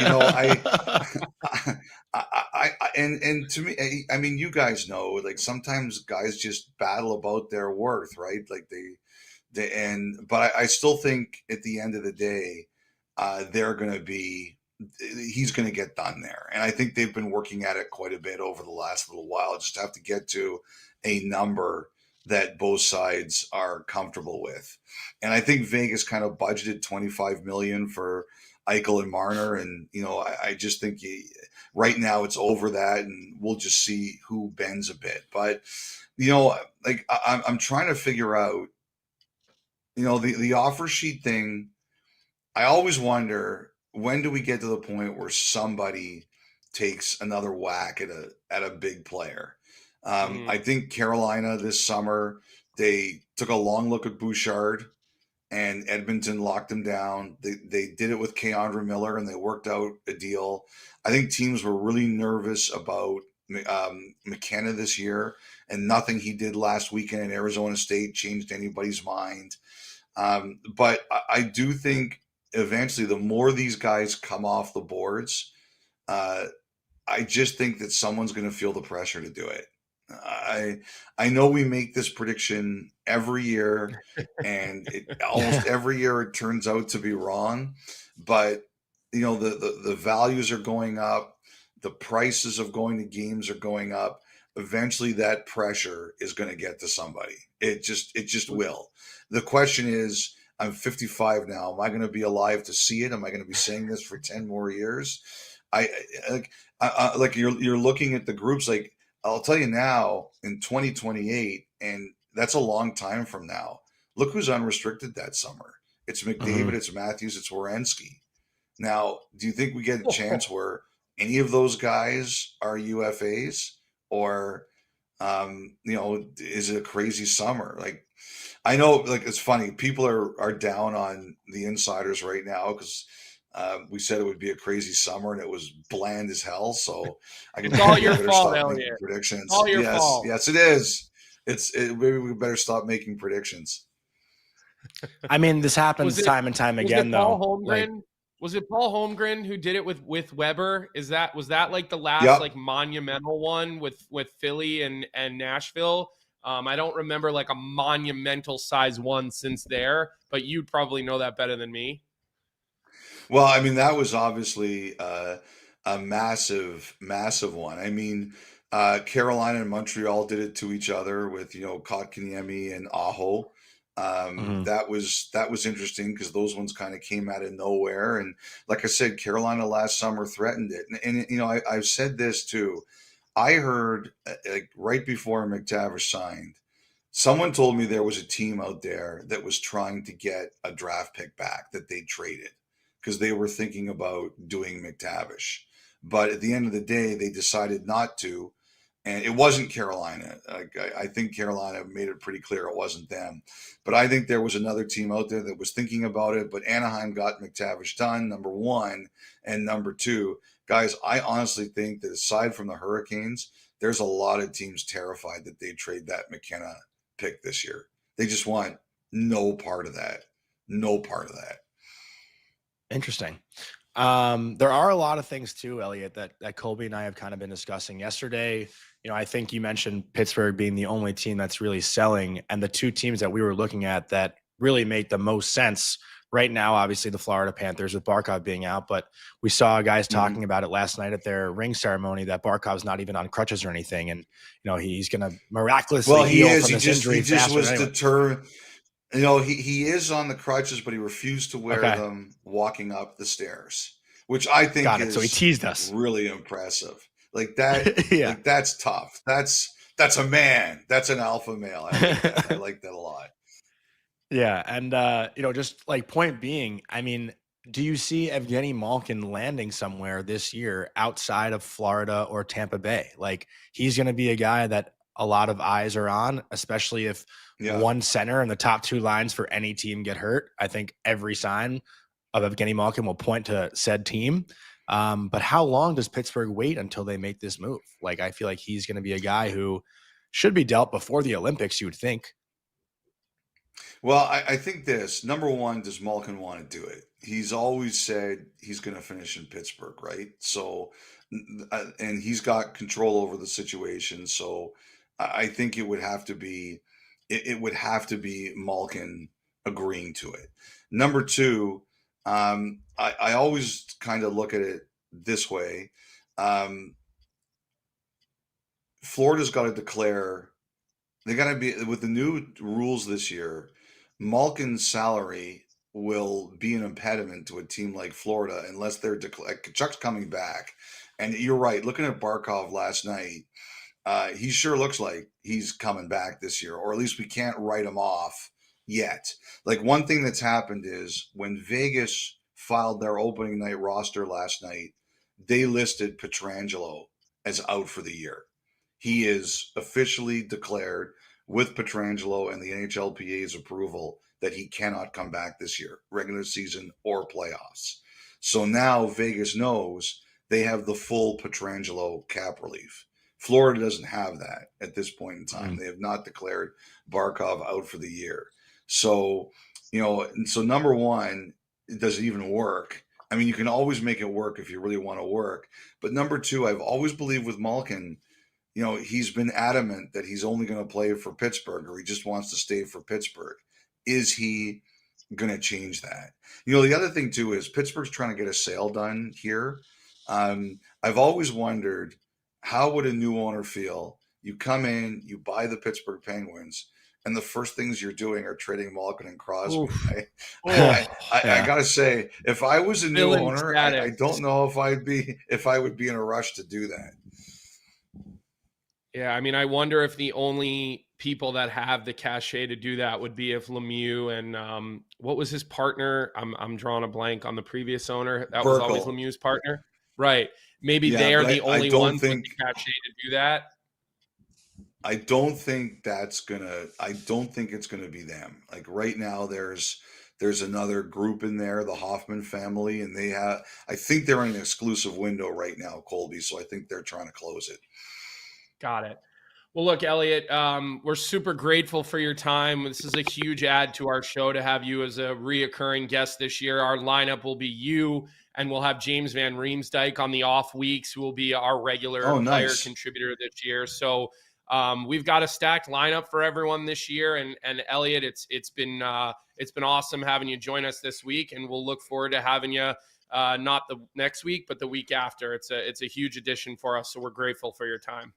to me, I mean, you guys know, like sometimes guys just battle about their worth, right? Like but I still think at the end of the day, he's going to get done there. And I think they've been working at it quite a bit over the last little while. Just have to get to a number that both sides are comfortable with. And I think Vegas kind of budgeted $25 million for Eichel and Marner. And, I just think right now it's over that, and we'll just see who bends a bit. But, I'm trying to figure out, the offer sheet thing. I always wonder, when do we get to the point where somebody takes another whack at a big player? I think Carolina this summer, they took a long look at Bouchard, and Edmonton locked him down. They did it with Keandre Miller, and they worked out a deal. I think teams were really nervous about McKenna this year, and nothing he did last weekend in Arizona State changed anybody's mind. But I do think eventually, the more these guys come off the boards, I just think that someone's going to feel the pressure to do it. I know we make this prediction every year, and almost every year it turns out to be wrong. But the values are going up, the prices of going to games are going up. Eventually, that pressure is going to get to somebody. It just will. The question is, I'm 55 now. Am I going to be alive to see it? Am I going to be saying this for 10 more years? You're looking at the groups. Like, I'll tell you now, in 2028, and that's a long time from now. Look who's unrestricted that summer. It's McDavid, it's Matthews, it's Werenski. Now, do you think we get a chance where any of those guys are UFAs, or is it a crazy summer? Like, I know, like, it's funny. People are down on the insiders right now because we said it would be a crazy summer, and it was bland as hell. So it's all your fault, Elliotte. Predictions. It's all your fault. Yes, it is. Maybe we better stop making predictions. I mean, this happens time and time again, though. Was it Paul Holmgren who did it with Weber? Was that like the last like monumental one with Philly and Nashville? I don't remember like a monumental size one since there, but you'd probably know that better than me. Well, I mean, that was obviously a massive, massive one. I mean, Carolina and Montreal did it to each other with, Kotkaniemi and Aho. That was interesting because those ones kind of came out of nowhere. And like I said, Carolina last summer threatened it. And I've said this too. I heard like right before McTavish signed, someone told me there was a team out there that was trying to get a draft pick back that they traded because they were thinking about doing McTavish. But at the end of the day, they decided not to And it wasn't Carolina. I think Carolina made it pretty clear it wasn't them. But I think there was another team out there that was thinking about it. But Anaheim got McTavish done, number one. And number two, guys, I honestly think that aside from the Hurricanes, there's a lot of teams terrified that they trade that McKenna pick this year. They just want no part of that. No part of that. Interesting. There are a lot of things too, Elliotte, that Colby and I have kind of been discussing yesterday. I think you mentioned Pittsburgh being the only team that's really selling, and the two teams that we were looking at that really make the most sense right now, obviously the Florida Panthers with Barkov being out, but we saw guys talking about it last night at their ring ceremony that Barkov's not even on crutches or anything, and he's going to miraculously heal from this injury. He just was determined. He is on the crutches, but he refused to wear them walking up the stairs, which I think is so he teased us. Really impressive. Like that, like that's tough. That's a man. That's an alpha male. I like that a lot. Yeah, and just like point being, I mean, do you see Evgeny Malkin landing somewhere this year outside of Florida or Tampa Bay? Like he's going to be a guy that a lot of eyes are on, especially if one center and the top two lines for any team get hurt. I think every sign of Evgeny Malkin will point to said team. But how long does Pittsburgh wait until they make this move? Like, I feel like he's going to be a guy who should be dealt before the Olympics, you would think. Well, I think this. Number one, does Malkin want to do it? He's always said he's going to finish in Pittsburgh, right? So, and he's got control over the situation. So I think it would have to be Malkin agreeing to it. Number two, I always kind of look at it this way. Florida's got to declare, they got to be, with the new rules this year, Malkin's salary will be an impediment to a team like Florida unless they're Chuck's coming back. And you're right, looking at Barkov last night, he sure looks like he's coming back this year, or at least we can't write him off yet. Like, one thing that's happened is when Vegas filed their opening night roster last night, they listed Pietrangelo as out for the year. He is officially declared with Pietrangelo and the NHLPA's approval that he cannot come back this year, regular season or playoffs. So now Vegas knows they have the full Pietrangelo cap relief. Florida doesn't have that at this point in time. They have not declared Barkov out for the year. So, so number one, does it even work? I mean, you can always make it work if you really want to work. But number two, I've always believed with Malkin, he's been adamant that he's only going to play for Pittsburgh, or he just wants to stay for Pittsburgh. Is he going to change that? The other thing too is Pittsburgh's trying to get a sale done here. I've always wondered, how would a new owner feel? You come in, you buy the Pittsburgh Penguins, and the first things you're doing are trading Malkin and Crosby. I got to say, if I was a new owner, I don't know if I would be in a rush to do that. Yeah, I mean, I wonder if the only people that have the cachet to do that would be if Lemieux and what was his partner? I'm drawing a blank on the previous owner. That was always Lemieux's partner, right? Maybe they're the only ones with the cachet to do that. I don't think it's gonna be them. Like right now, there's another group in there, the Hoffman family, and I think they're in an exclusive window right now, Colby. So I think they're trying to close it. Got it. Well, look, Elliotte, we're super grateful for your time. This is a huge add to our show to have you as a reoccurring guest this year. Our lineup will be you, and we'll have James Van Riemsdyk on the off weeks, who will be our regular player contributor this year. So we've got a stacked lineup for everyone this year. And Elliotte, it's been awesome having you join us this week, and we'll look forward to having you not the next week, but the week after. It's a huge addition for us, so we're grateful for your time.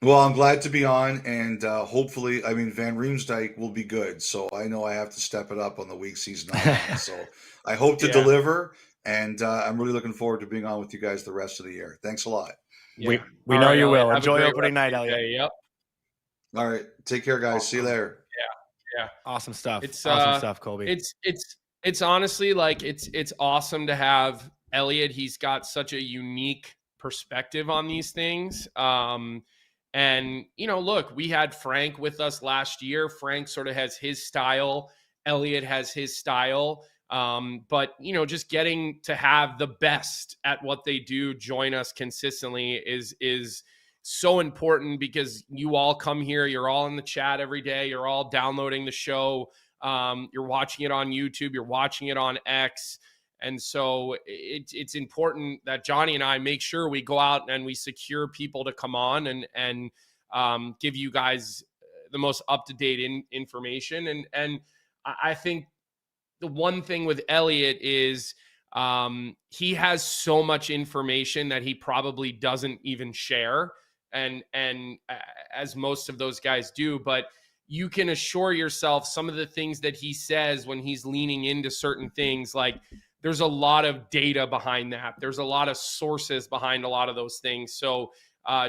Well, I'm glad to be on, and hopefully, I mean, Van Riemsdyk will be good. So I know I have to step it up on the weeks he's not on. So I hope to deliver, and I'm really looking forward to being on with you guys the rest of the year. Thanks a lot. Yeah. We know you will. Enjoy opening night, Elliotte. Yep. All right. Take care, guys. See you later. Yeah. Awesome stuff. It's awesome stuff, Colby. It's honestly like it's awesome to have Elliotte. He's got such a unique perspective on these things. And, look, we had Frank with us last year. Frank sort of has his style. Elliotte has his style. But, just getting to have the best at what they do join us consistently is so important, because you all come here. You're all in the chat every day. You're all downloading the show. You're watching it on YouTube. You're watching it on X. And so it's important that Johnny and I make sure we go out and we secure people to come on and give you guys the most up-to-date information. And I think the one thing with Elliotte is he has so much information that he probably doesn't even share, and as most of those guys do. But you can assure yourself some of the things that he says when he's leaning into certain things, like, there's a lot of data behind that. There's a lot of sources behind a lot of those things. So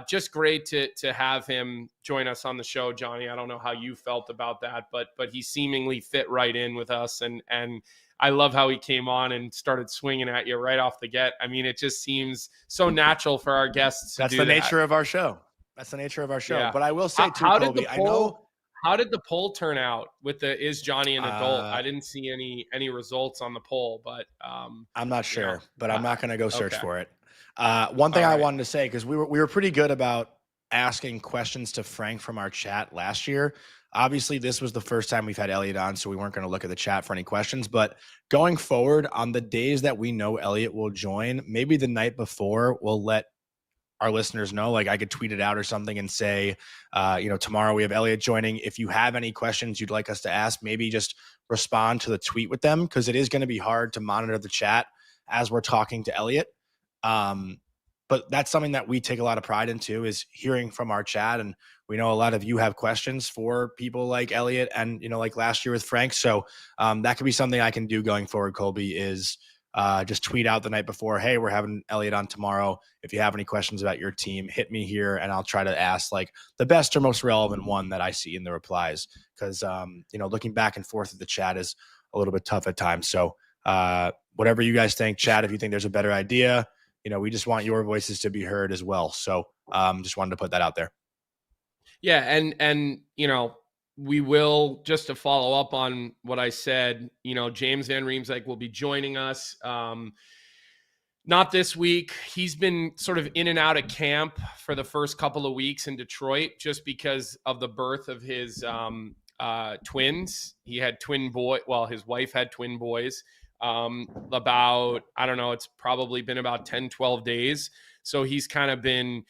just great to have him join us on the show, Johnny. I don't know how you felt about that, but he seemingly fit right in with us. And I love how he came on and started swinging at you right off the get. I mean, it just seems so natural for our guests to That's do the that. nature of our show. That's the nature of our show. Yeah. But I will say, too, Colby, How did the poll turn out with the is Johnny an adult? I didn't see any results on the poll, but I'm not sure, but I'm not going to go search for it. One thing All I right. wanted to say, because we were pretty good about asking questions to Frank from our chat last year. Obviously, this was the first time we've had Elliotte on, so we weren't going to look at the chat for any questions. But going forward, on the days that we know Elliotte will join, maybe the night before, we'll let our listeners know. Like, I could tweet it out or something and say, tomorrow we have Elliotte joining. If you have any questions you'd like us to ask, maybe just respond to the tweet with them, because it is going to be hard to monitor the chat as we're talking to Elliotte. But that's something that we take a lot of pride in too, is hearing from our chat. And we know a lot of you have questions for people like Elliotte and, like last year with Frank. So that could be something I can do going forward, Colby, is just tweet out the night before, hey, we're having Elliotte on tomorrow. If you have any questions about your team, hit me here and I'll try to ask like the best or most relevant one that I see in the replies. Because, looking back and forth at the chat is a little bit tough at times. So whatever you guys think, chat, if you think there's a better idea, we just want your voices to be heard as well. So just wanted to put that out there. Yeah. And we will, just to follow up on what I said, James Van Riemsdyk will be joining us. Not this week. He's been sort of in and out of camp for the first couple of weeks in Detroit, just because of the birth of his twins. He had his wife had twin boys. About, I don't know, it's probably been about 10, 12 days. So he's kind of been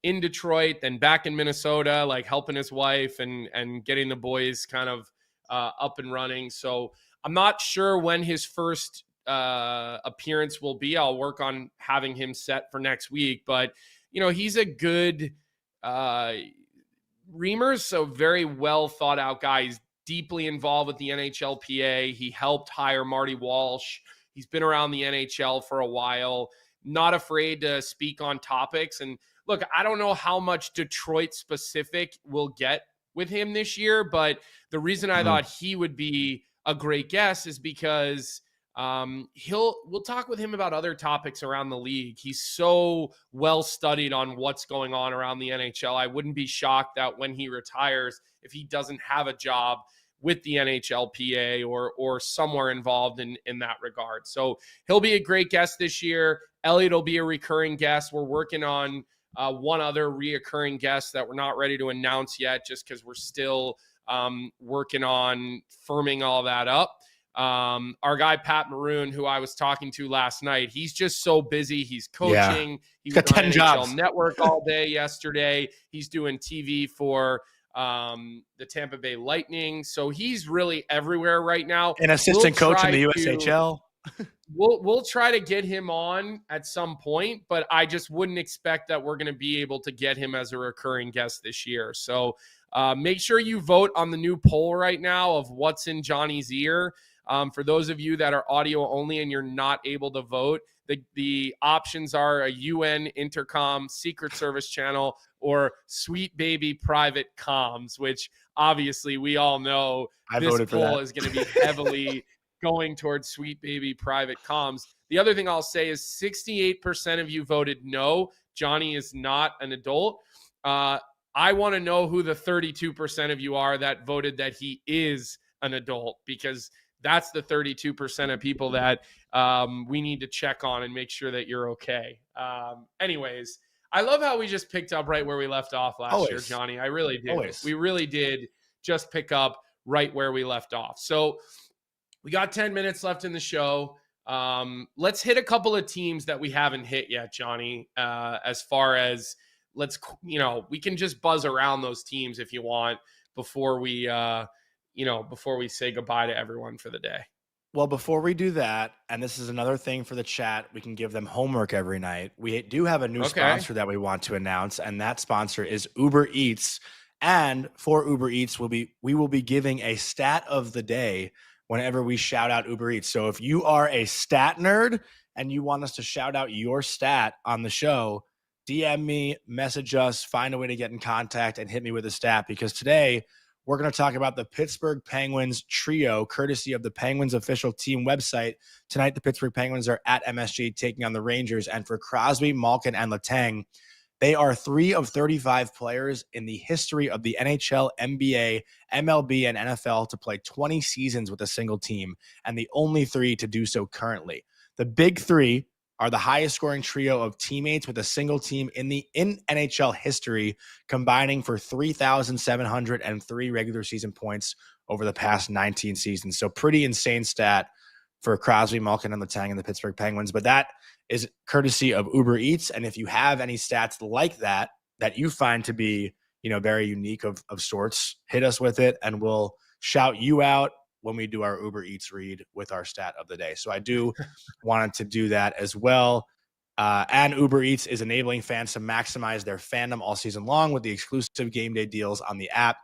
in Detroit, then back in Minnesota, like helping his wife and getting the boys kind of up and running. So I'm not sure when his first appearance will be. I'll work on having him set for next week, but he's a good Reamer's a very well thought out guy. He's deeply involved with the NHLPA. He helped hire Marty Walsh. He's been around the NHL for a while, not afraid to speak on topics. And look, I don't know how much Detroit specific we'll get with him this year, but the reason I thought he would be a great guest is because we'll talk with him about other topics around the league. He's so well studied on what's going on around the NHL. I wouldn't be shocked that when he retires, if he doesn't have a job with the NHLPA or somewhere involved in that regard. So he'll be a great guest this year. Elliotte will be a recurring guest. We're working on one other reoccurring guest that we're not ready to announce yet, just because we're still working on firming all that up. Our guy, Pat Maroon, who I was talking to last night, he's just so busy. He's coaching. He's got 10 jobs. NHL Network all day yesterday. He's doing TV for the Tampa Bay Lightning. So he's really everywhere right now. An assistant coach in the USHL. We'll try to get him on at some point, but I just wouldn't expect that we're going to be able to get him as a recurring guest this year. So make sure you vote on the new poll right now of what's in Johnny's ear. For those of you that are audio only and you're not able to vote, the options are a UN intercom, Secret Service channel, or Sweet Baby private comms, which obviously we all know this poll is going to be going towards Sweet Baby private comms. The other thing I'll say is 68% of you voted no, Johnny is not an adult. I want to know who the 32% of you are that voted that he is an adult, because that's the 32% of people that we need to check on and make sure that you're okay. Anyways, I love how we just picked up right where we left off last year, Johnny. I really did. Always. We really did just pick up right where we left off. So we got 10 minutes left in the show. Let's hit a couple of teams that we haven't hit yet, Johnny, as far as we can just buzz around those teams if you want before we say goodbye to everyone for the day. Well, before we do that, and this is another thing for the chat, we can give them homework every night. We do have a new sponsor that we want to announce, and that sponsor is Uber Eats. And for Uber Eats, we will be giving a stat of the day whenever we shout out Uber Eats. So if you are a stat nerd and you want us to shout out your stat on the show, DM me, message us, find a way to get in contact and hit me with a stat, because today we're going to talk about the Pittsburgh Penguins trio, courtesy of the Penguins official team website. Tonight, the Pittsburgh Penguins are at MSG taking on the Rangers. And for Crosby, Malkin, and Letang, they are 3 of 35 players in the history of the NHL, NBA, MLB, and NFL to play 20 seasons with a single team, and the only 3 to do so currently. The big 3 are the highest scoring trio of teammates with a single team in NHL history, combining for 3,703 regular season points over the past 19 seasons. So pretty insane stat for Crosby, Malkin, and Letang and the Pittsburgh Penguins. But that is courtesy of Uber Eats. And if you have any stats like that you find to be, very unique of sorts, hit us with it and we'll shout you out when we do our Uber Eats read with our stat of the day. So I do wanted to do that as well. And Uber Eats is enabling fans to maximize their fandom all season long with the exclusive game day deals on the app.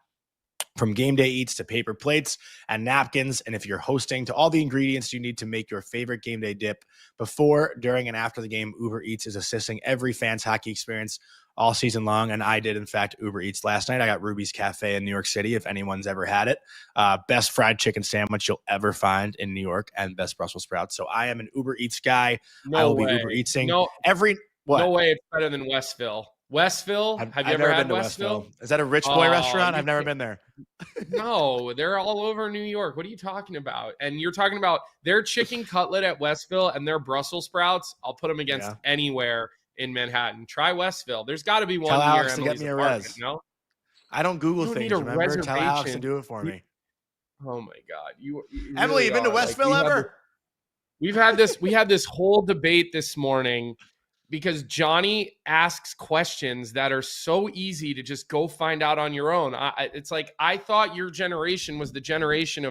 From game day eats to paper plates and napkins. And if you're hosting, to all the ingredients you need to make your favorite game day dip before, during, and after the game, Uber Eats is assisting every fan's hockey experience all season long. And I did, in fact, Uber Eats last night. I got Ruby's Cafe in New York City, if anyone's ever had it. Best fried chicken sandwich you'll ever find in New York, and best Brussels sprouts. So I am an Uber Eats guy. I will be Uber Eatsing every... What? No way it's better than Westville. Westville? Have you ever had Westville? Is that a rich boy restaurant? I've never been there. No, they're all over New York. What are you talking about? And you're talking about their chicken cutlet at Westville and their Brussels sprouts. I'll put them against anywhere in Manhattan. Try Westville. There's got to be one near Emily's to get me a res. No? I don't Google things. Remember? Tell Alex to do it for me. Oh my God. You Emily, you been to Westville ever? We had this whole debate this morning, because Johnny asks questions that are so easy to just go find out on your own. It's like, I thought your generation was the generation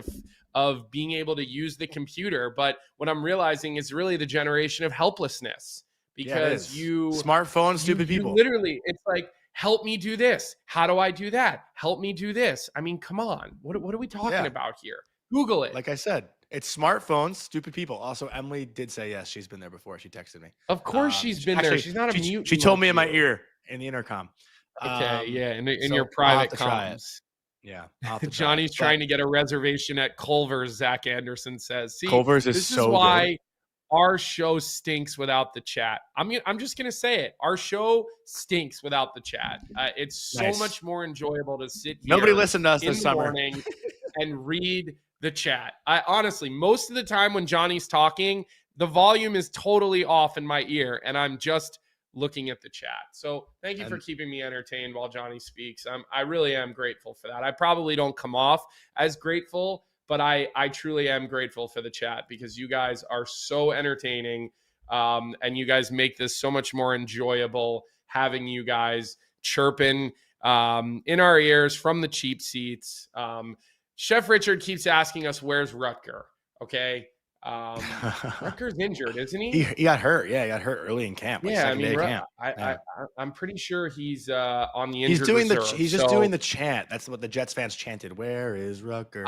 of being able to use the computer, but what I'm realizing is really the generation of helplessness, because smartphones, stupid people. Literally, it's like, help me do this. How do I do that? Help me do this. I mean, come on. What are we talking about here? Google it. Like I said, it's smartphones, stupid people. Also, Emily did say yes. She's been there before. She texted me. Of course she's been there. She's not a mute. She told me in my ear in the intercom. Okay, in your private comms. Yeah. Johnny's trying to get a reservation at Culver's, Zach Anderson says. See, Culver's is so why good. Our show stinks without the chat. I'm just going to say it. Our show stinks without the chat. It's so much more enjoyable to sit here. Nobody listened to us this summer. Morning and read the chat. I honestly, most of the time when Johnny's talking, the volume is totally off in my ear and I'm just looking at the chat. So thank you for keeping me entertained while Johnny speaks. I really am grateful for that. I probably don't come off as grateful, but I truly am grateful for the chat, because you guys are so entertaining, and you guys make this so much more enjoyable, having you guys chirping in our ears from the cheap seats. Chef Richard keeps asking us, where's Rutger? Okay. Rutger's injured, isn't he? He got hurt. Yeah, he got hurt early in camp. Yeah, I'm pretty sure he's on the injured reserve. He's just doing the chant. That's what the Jets fans chanted. Where is Rutger?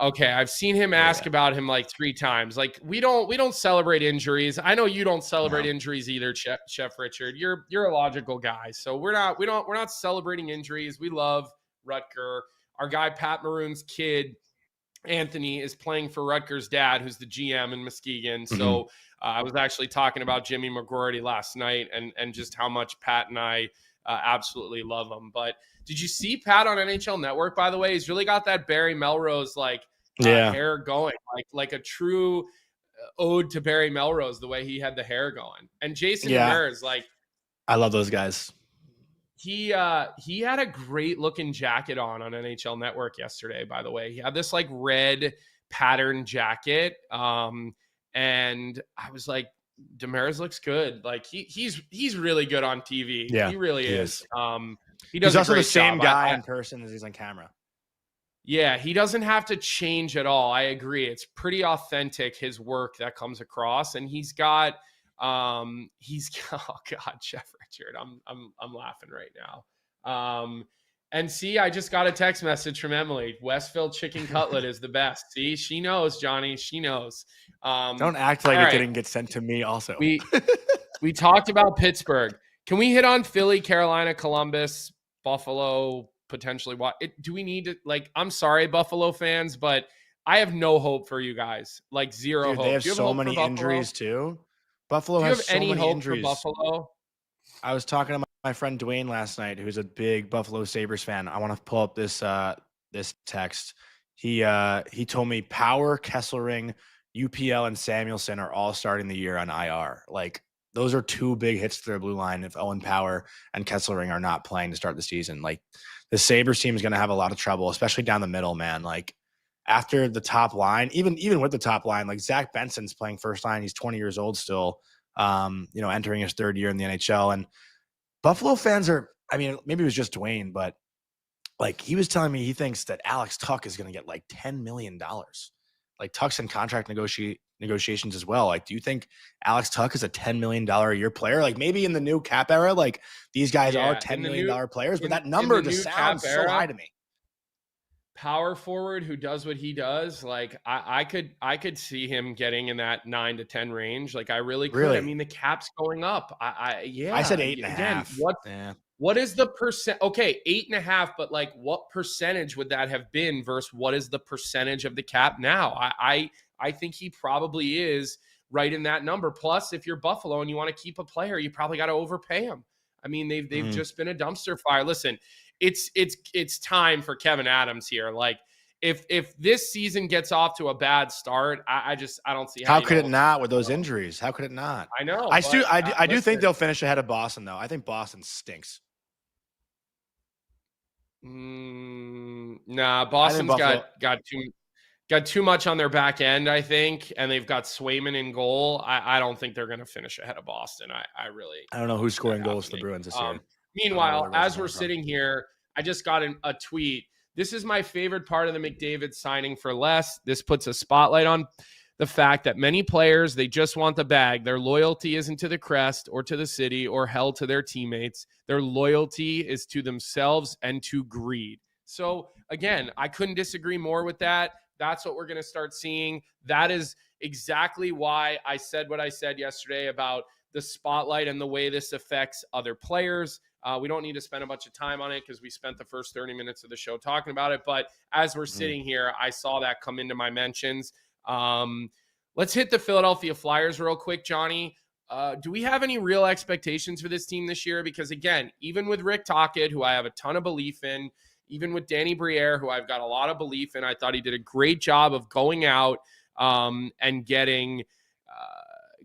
Okay. I've seen him ask about him like 3 times. Like, we don't celebrate injuries. I know you don't celebrate injuries either, Chef Richard. You're a logical guy. So we're not celebrating injuries. We love Rutger. Our guy Pat Maroon's kid Anthony is playing for Rutgers' dad, who's the GM in Muskegon. So I was actually talking about Jimmy McGroarty last night and just how much Pat and I absolutely love him. But did you see Pat on NHL Network, by the way? He's really got that Barry Melrose hair going, like a true ode to Barry Melrose, the way he had the hair going. And Jason Demers, I love those guys. He had a great looking jacket on NHL Network yesterday, by the way. He had this red pattern jacket. And I was like, Demers looks good. Like he's really good on TV. Yeah, he really is. He's also the same guy in person as he's on camera. Yeah, he doesn't have to change at all. I agree. It's pretty authentic, his work that comes across. And he's got oh God, Jeff Richard. I'm laughing right now. And see, I just got a text message from Emily. Westfield chicken cutlet is the best. See, she knows, Johnny. She knows. Don't act like it didn't get sent to me also. We talked about Pittsburgh. Can we hit on Philly, Carolina, Columbus, Buffalo, potentially? Do we need to, I'm sorry, Buffalo fans, but I have no hope for you guys. Zero hope. They have so many injuries too. Buffalo has so many injuries. For Buffalo? I was talking to my friend Dwayne last night, who's a big Buffalo Sabres fan. I want to pull up this text. He told me Power, Kesselring, UPL, and Samuelson are all starting the year on IR. Those are two big hits to their blue line if Owen Power and Kesselring are not playing to start the season. The Sabres team is going to have a lot of trouble, especially down the middle, man. After the top line, even with the top line, Zach Benson's playing first line. He's 20 years old still, entering his third year in the NHL. And Buffalo fans maybe it was just Dwayne, but he was telling me he thinks that Alex Tuch is going to get $10 million. Tuch's in contract negotiations as well. Do you think Alex Tuch is a $10 million a year player? Maybe in the new cap era, these guys are $10 million players, but that number just sounds so high to me. Power forward who does what he does, I could see him getting in that 9 to 10 range. I really could. Really? I mean, the cap's going up. I said 8.5. What is the percent? Okay, 8.5, but what percentage would that have been versus what is the percentage of the cap now? I think he probably is right in that number. Plus, if you're Buffalo and you want to keep a player, you probably got to overpay him. I mean, they've just been a dumpster fire. Listen, it's time for Kevin Adams here. If this season gets off to a bad start, I don't see how could it not with those injuries? How could it not? I know. I do think they'll finish ahead of Boston, though. I think Boston stinks. Nah, Boston's got too much on their back end, I think, and they've got Swayman in goal. I don't think they're going to finish ahead of Boston. I don't know who's scoring goals for the Bruins this year. Meanwhile, as we're sitting here, I just got a tweet. This is my favorite part of the McDavid signing for less. This puts a spotlight on the fact that many players, they just want the bag. Their loyalty isn't to the crest or to the city or held to their teammates. Their loyalty is to themselves and to greed. So again, I couldn't disagree more with that. That's what we're going to start seeing. That is exactly why I said what I said yesterday about the spotlight and the way this affects other players. We don't need to spend a bunch of time on it because we spent the first 30 minutes of the show talking about it. But as we're sitting here, I saw that come into my mentions. Let's hit the Philadelphia Flyers real quick, Johnny. Do we have any real expectations for this team this year? Because again, even with Rick Tocchet, who I have a ton of belief in, even with Danny Briere, who I've got a lot of belief in, I thought he did a great job of going out and getting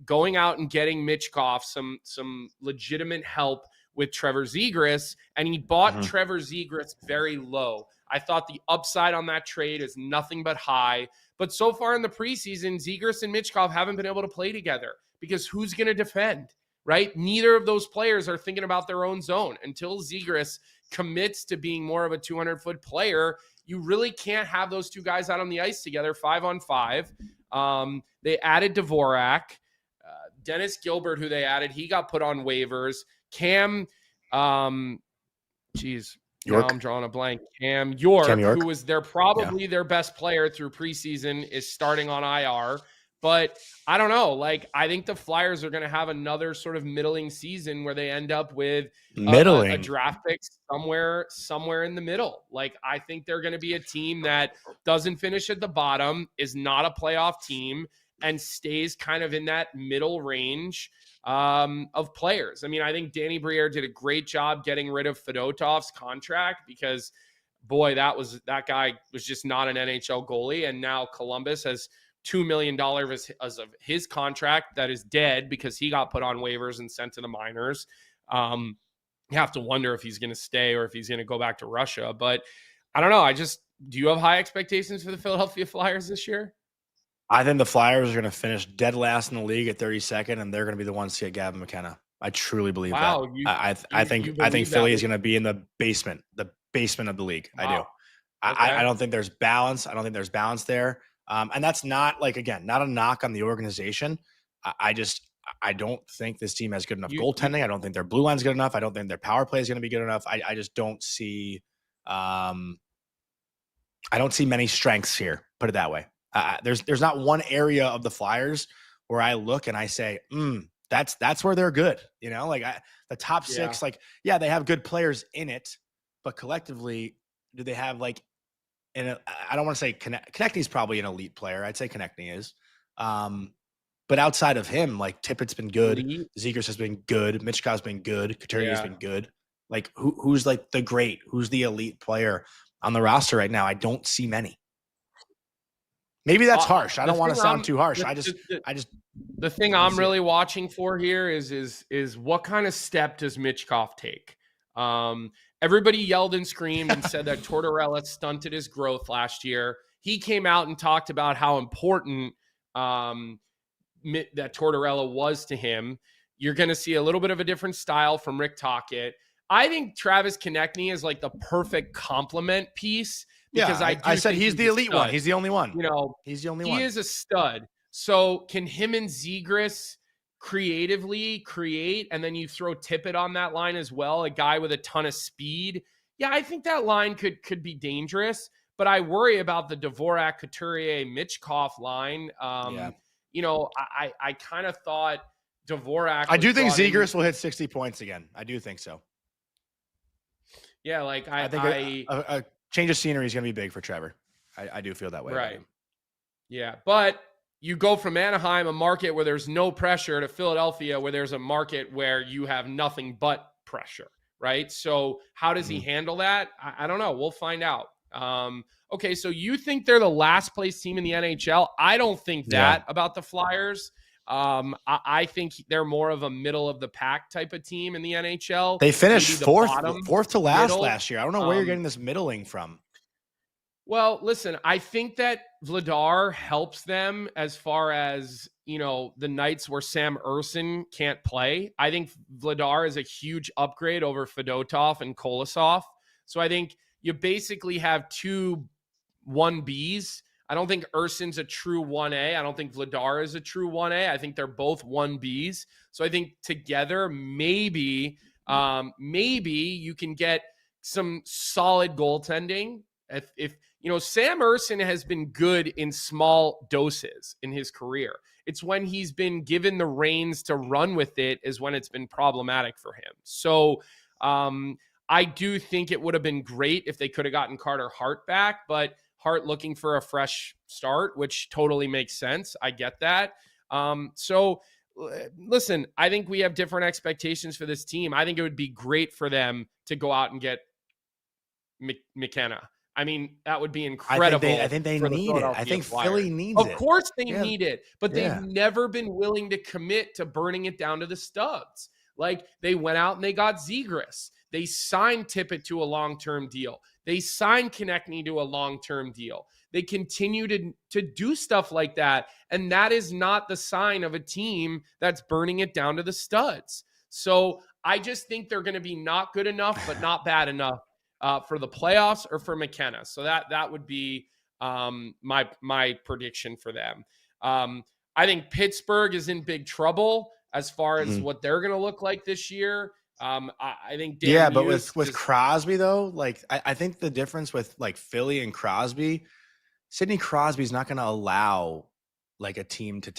Mitchkov some legitimate help with Trevor Zegras, and he bought Trevor Zegras very low. I thought the upside on that trade is nothing but high. But so far in the preseason, Zegras and Mitchkov haven't been able to play together because who's going to defend, right? Neither of those players are thinking about their own zone. Until Zegras commits to being more of a 200-foot player, you really can't have those two guys out on the ice together 5-on-5. They added Dvorak. Dennis Gilbert, who they added, he got put on waivers. Cam, now I'm drawing a blank. Cam York, who was probably their best player through preseason, is starting on IR. But I don't know. Like, I think the Flyers are going to have another sort of middling season where they end up with a draft pick somewhere in the middle. Like, I think they're going to be a team that doesn't finish at the bottom, is not a playoff team, and stays kind of in that middle range of players. I mean, I think Danny Briere did a great job getting rid of Fedotov's contract because, boy, that guy was just not an NHL goalie. And now Columbus has $2 million as of his contract that is dead because he got put on waivers and sent to the minors. You have to wonder if he's going to stay or if he's going to go back to Russia. But I don't know. Do you have high expectations for the Philadelphia Flyers this year? I think the Flyers are going to finish dead last in the league at 32nd, and they're going to be the ones to get Gavin McKenna. I truly believe that. I think Philly is going to be in the basement of the league. Wow. I do. Okay. I don't think there's balance. I don't think there's balance there. And that's not not a knock on the organization. I don't think this team has good enough goaltending. I don't think their blue line's good enough. I don't think their power play is going to be good enough. I just don't see. I don't see many strengths here. Put it that way. There's not one area of the Flyers where I look and I say, that's where they're good. You know, like the top six, they have good players in it, but collectively, do they have I don't want to say Konechny's probably an elite player. I'd say Konechny is. But outside of him, like Tippett's been good. Zegras has been good. Michkov's been good. Couturier's been good. Like who's like the great? Who's the elite player on the roster right now? I don't see many. Maybe that's harsh. I don't want to sound too harsh. The thing I'm really watching for here is what kind of step does Michkov take? Everybody yelled and screamed and said that Tortorella stunted his growth last year. He came out and talked about how important that Tortorella was to him. You're going to see a little bit of a different style from Rick Tocchet. I think Travis Konechny is like the perfect complement piece. Because I said he's the elite one. He's the only one. You know, he's the only one. He is a stud. So can him and Zegras creatively create, and then you throw Tippett on that line as well, a guy with a ton of speed? Yeah, I think that line could be dangerous, but I worry about the Dvorak, Couturier, Michkov line. You know, I kind of thought Dvorak. I do think Zegras will hit 60 points again. I do think so. Yeah, like I think a change of scenery is going to be big for Trevor. I do feel that way. Right. Yeah. But you go from Anaheim, a market where there's no pressure, to Philadelphia, where there's a market where you have nothing but pressure. Right. So how does he handle that? I don't know. We'll find out. Okay. So you think they're the last place team in the NHL? I don't think that about the Flyers. I think they're more of a middle of the pack type of team in the NHL. They finished fourth to last last year. I don't know where you're getting this middling from. Well, listen, I think that Vladar helps them as far as, you know, the nights where Sam Ersson can't play. I think Vladar is a huge upgrade over Fedotov and Kolosov. So I think you basically have two 1Bs. I don't think Erson's a true 1A. I don't think Vladar is a true 1A. I think they're both 1Bs. So I think together, maybe you can get some solid goaltending. If you know, Sam Ersson has been good in small doses in his career. It's when he's been given the reins to run with it is when it's been problematic for him. So I do think it would have been great if they could have gotten Carter Hart back, but Hart looking for a fresh start, which totally makes sense. I get that. So listen, I think we have different expectations for this team. I think it would be great for them to go out and get McKenna. I mean, that would be incredible. I think they need it. I think Philly needs it. Of course they need it, but they've never been willing to commit to burning it down to the studs. Like, they went out and they got Zegras. They signed Tippett to a long-term deal. They signed Konechny to a long-term deal. They continue to do stuff like that, and that is not the sign of a team that's burning it down to the studs. So I just think they're going to be not good enough, but not bad enough for the playoffs or for McKenna. So that would be my prediction for them. I think Pittsburgh is in big trouble as far as what they're going to look like this year. I think Dan but with Crosby though, like I think the difference with like Philly and Crosby, Sidney Crosby's not going to allow like a team to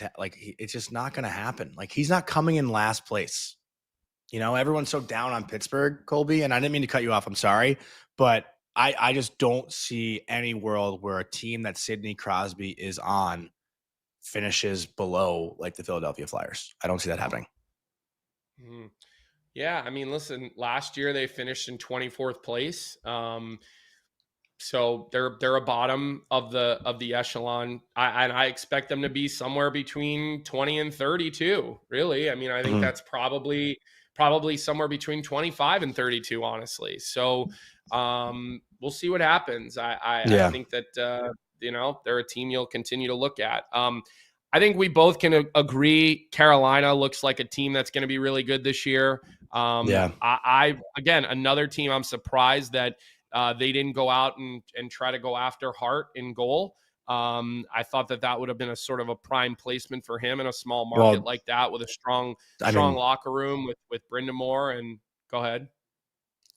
it's just not going to happen. Like he's not coming in last place. You know, everyone's so down on Pittsburgh, Colby, and I didn't mean to cut you off. I'm sorry, but I just don't see any world where a team that Sidney Crosby is on finishes below like the Philadelphia Flyers. I don't see that happening. Yeah, I mean, listen, last year they finished in 24th place. So they're a bottom of the echelon. I expect them to be somewhere between 20 and 32. Really, I mean, I think that's probably somewhere between 25 and 32. Honestly, so we'll see what happens. I think that they're a team you'll continue to look at. I think we both can agree Carolina looks like a team that's going to be really good this year. I again, another team I'm surprised that they didn't go out and try to go after Hart in goal. I thought that would have been a sort of a prime placement for him in a small market like that with a strong locker room with Brendan Moore. And go ahead.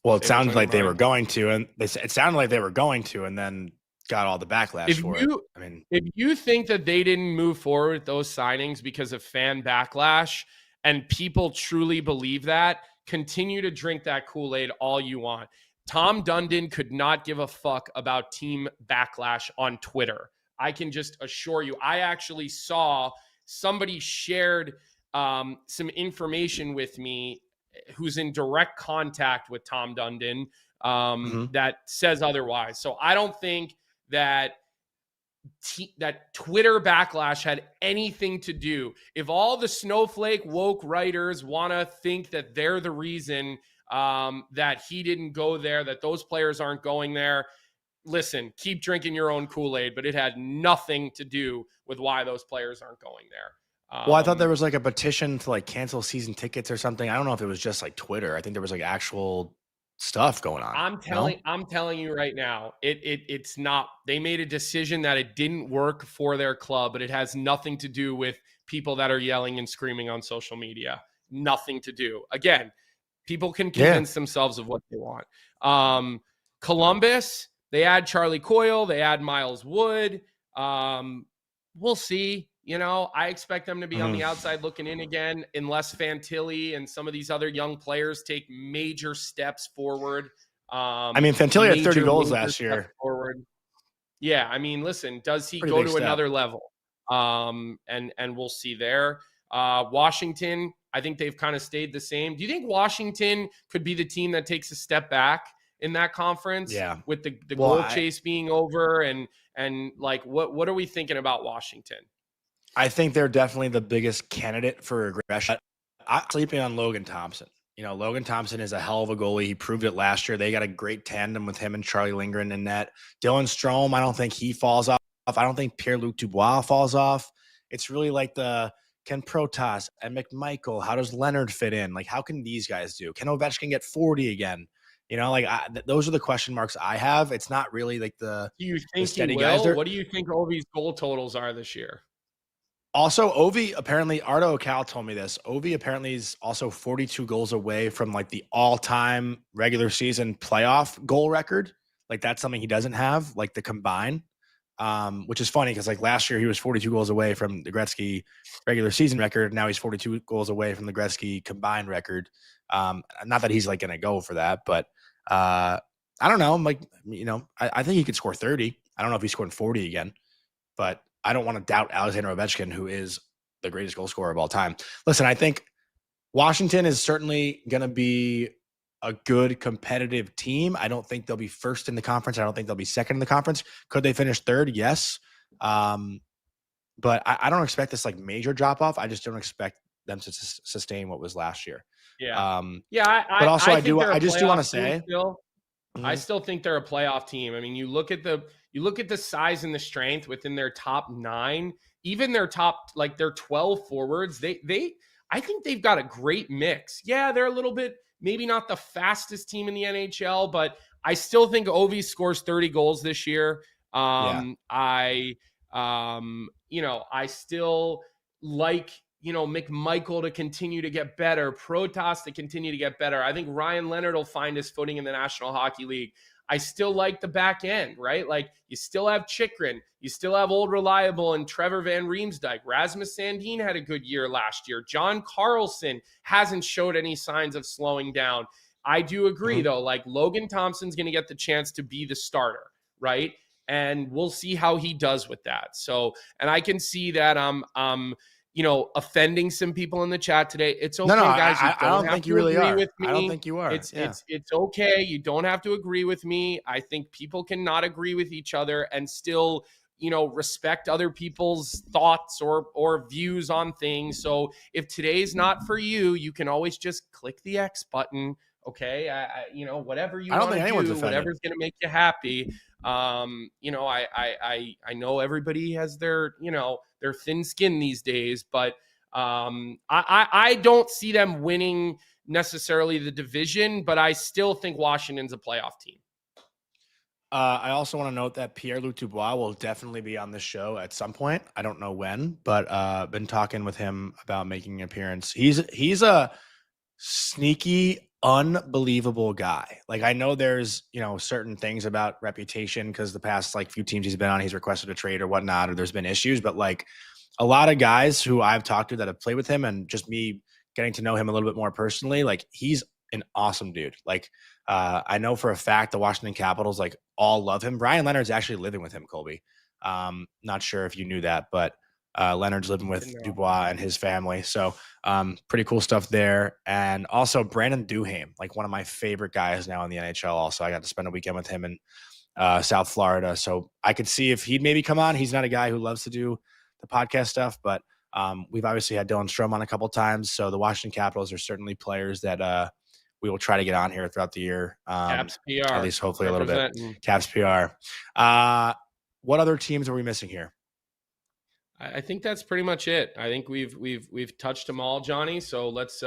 Well, it sounded like they were going to, and it sounded like they were going to, and then got all the backlash for it. I mean, if you think that they didn't move forward with those signings because of fan backlash and people truly believe that, continue to drink that Kool-Aid all you want. Tom Dundon could not give a fuck about team backlash on Twitter. I can just assure you. I actually saw somebody shared some information with me who's in direct contact with Tom Dundon that says otherwise. So I don't think that that Twitter backlash had anything to do. If all the snowflake woke writers want to think that they're the reason that he didn't go there, that those players aren't going there, listen, keep drinking your own Kool-Aid, but it had nothing to do with why those players aren't going there. Well, I thought there was like a petition to like cancel season tickets or something. I don't know if it was just like Twitter. I think there was like actual stuff going on. I'm telling you right now, it's not. They made a decision that it didn't work for their club, but it has nothing to do with people that are yelling and screaming on social media. Nothing to do. Again, people can convince themselves of what they want. Columbus, they add Charlie Coyle, they add Miles Wood. We'll see. You know, I expect them to be on the outside looking in again, unless Fantilli and some of these other young players take major steps forward. I mean, Fantilli had 30 goals last year. Forward. Yeah, I mean, listen, does he go to another level? And we'll see there. Washington, I think they've kind of stayed the same. Do you think Washington could be the team that takes a step back in that conference? Yeah. With the goal chase being over and like what are we thinking about Washington? I think they're definitely the biggest candidate for regression. I'm sleeping on Logan Thompson. You know, Logan Thompson is a hell of a goalie. He proved it last year. They got a great tandem with him and Charlie Lindgren in net. Dylan Strome, I don't think he falls off. I don't think Pierre-Luc Dubois falls off. It's really like the Ken Protas and McMichael. How does Leonard fit in? Like, how can these guys do? Can Ovechkin get 40 again? You know, like those are the question marks I have. It's not really like the steady guys. What do you think Ovi's goal totals are this year? Also, Ovi, apparently, Ardo Cal told me this. Ovi apparently is also 42 goals away from like the all-time regular season playoff goal record. Like that's something he doesn't have, like the combine, which is funny because like last year he was 42 goals away from the Gretzky regular season record. Now he's 42 goals away from the Gretzky combined record. Not that he's like going to go for that, but I don't know. I'm like, you know, I think he could score 30. I don't know if he's scoring 40 again, but I don't want to doubt Alexander Ovechkin, who is the greatest goal scorer of all time. Listen, I think Washington is certainly going to be a good competitive team. I don't think they'll be first in the conference. I don't think they'll be second in the conference. Could they finish third? Yes. But I don't expect this like major drop off. I just don't expect them to sustain what was last year. Yeah. But also I just do want to say, I still think they're a playoff team. I mean, you look at the size and the strength within their top 9, even their top, like their 12 forwards, I think they've got a great mix. Yeah, they're a little bit, maybe not the fastest team in the NHL, but I still think Ovi scores 30 goals this year. I still like, McMichael to continue to get better, Protas to continue to get better. I think Ryan Leonard will find his footing in the National Hockey League. I still like the back end, right? Like you still have Chychrun, you still have old reliable and Trevor Van Riemsdyk. Rasmus Sandin had a good year last year. John Carlson hasn't showed any signs of slowing down. I do agree though, like Logan Thompson's going to get the chance to be the starter, right? And we'll see how he does with that. So, and I can see that offending some people in the chat today. It's okay, guys. I don't think you really are. With me. I don't think you are. It's okay. You don't have to agree with me. I think people cannot agree with each other and still, respect other people's thoughts or views on things. So if today's not for you, you can always just click the X button. Okay. Whatever you want to do, whatever's going to make you happy. I know everybody has their thin skin these days, but I don't see them winning necessarily the division, but I still think Washington's a playoff team. I also want to note that Pierre-Luc Dubois will definitely be on the show at some point. I don't know when, but been talking with him about making an appearance. He's a sneaky, unbelievable guy. Like I know there's, certain things about reputation because the past few teams he's been on, he's requested a trade or whatnot, or there's been issues, but like a lot of guys who I've talked to that have played with him and just me getting to know him a little bit more personally, like he's an awesome dude. Like I know for a fact the Washington Capitals all love him. Brian Leonard's actually living with him, Colby. Not sure if you knew that, but Leonard's living with Dubois and his family. So pretty cool stuff there. And also Brandon Duhaime, one of my favorite guys now in the NHL. Also, I got to spend a weekend with him in South Florida. So I could see if he'd maybe come on. He's not a guy who loves to do the podcast stuff, but we've obviously had Dylan Strome on a couple times. So the Washington Capitals are certainly players that we will try to get on here throughout the year. Caps PR. At least hopefully a little bit. Caps PR. What other teams are we missing here? I think that's pretty much it. I think we've touched them all, Johnny. So let's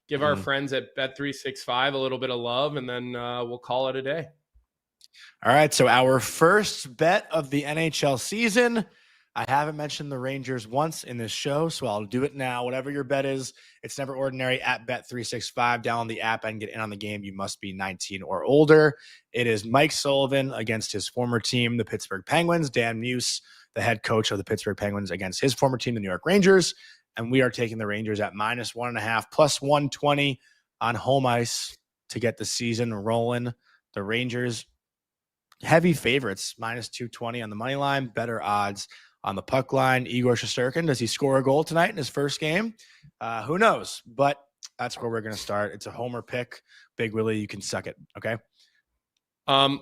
give our friends at Bet365 a little bit of love, and then we'll call it a day. All right. So our first bet of the NHL season. I haven't mentioned the Rangers once in this show, so I'll do it now. Whatever your bet is, it's never ordinary at Bet365. Download the app and get in on the game. You must be 19 or older. It is Mike Sullivan against his former team, the Pittsburgh Penguins. Dan Muse, the head coach of the Pittsburgh Penguins, against his former team, the New York Rangers. And we are taking the Rangers at -1.5, plus 120 on home ice to get the season rolling. The Rangers, heavy favorites, -220 on the money line, better odds on the puck line. Igor Shesterkin, does he score a goal tonight in his first game? Who knows? But that's where we're going to start. It's a homer pick. Big Willie, you can suck it. Okay.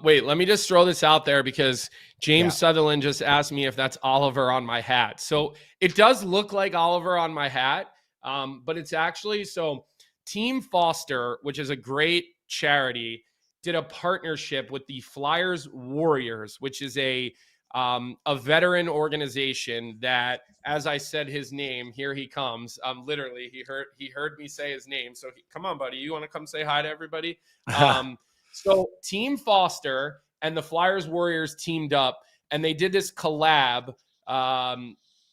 Wait, let me just throw this out there because James Sutherland just asked me if that's Oliver on my hat. So it does look like Oliver on my hat, but it's actually, so Team Foster, which is a great charity, did a partnership with the Flyers Warriors, which is a veteran organization that, as I said his name, here he comes. Literally, he heard me say his name. So come on, buddy, you want to come say hi to everybody? So Team Foster and the Flyers Warriors teamed up, and they did this collab.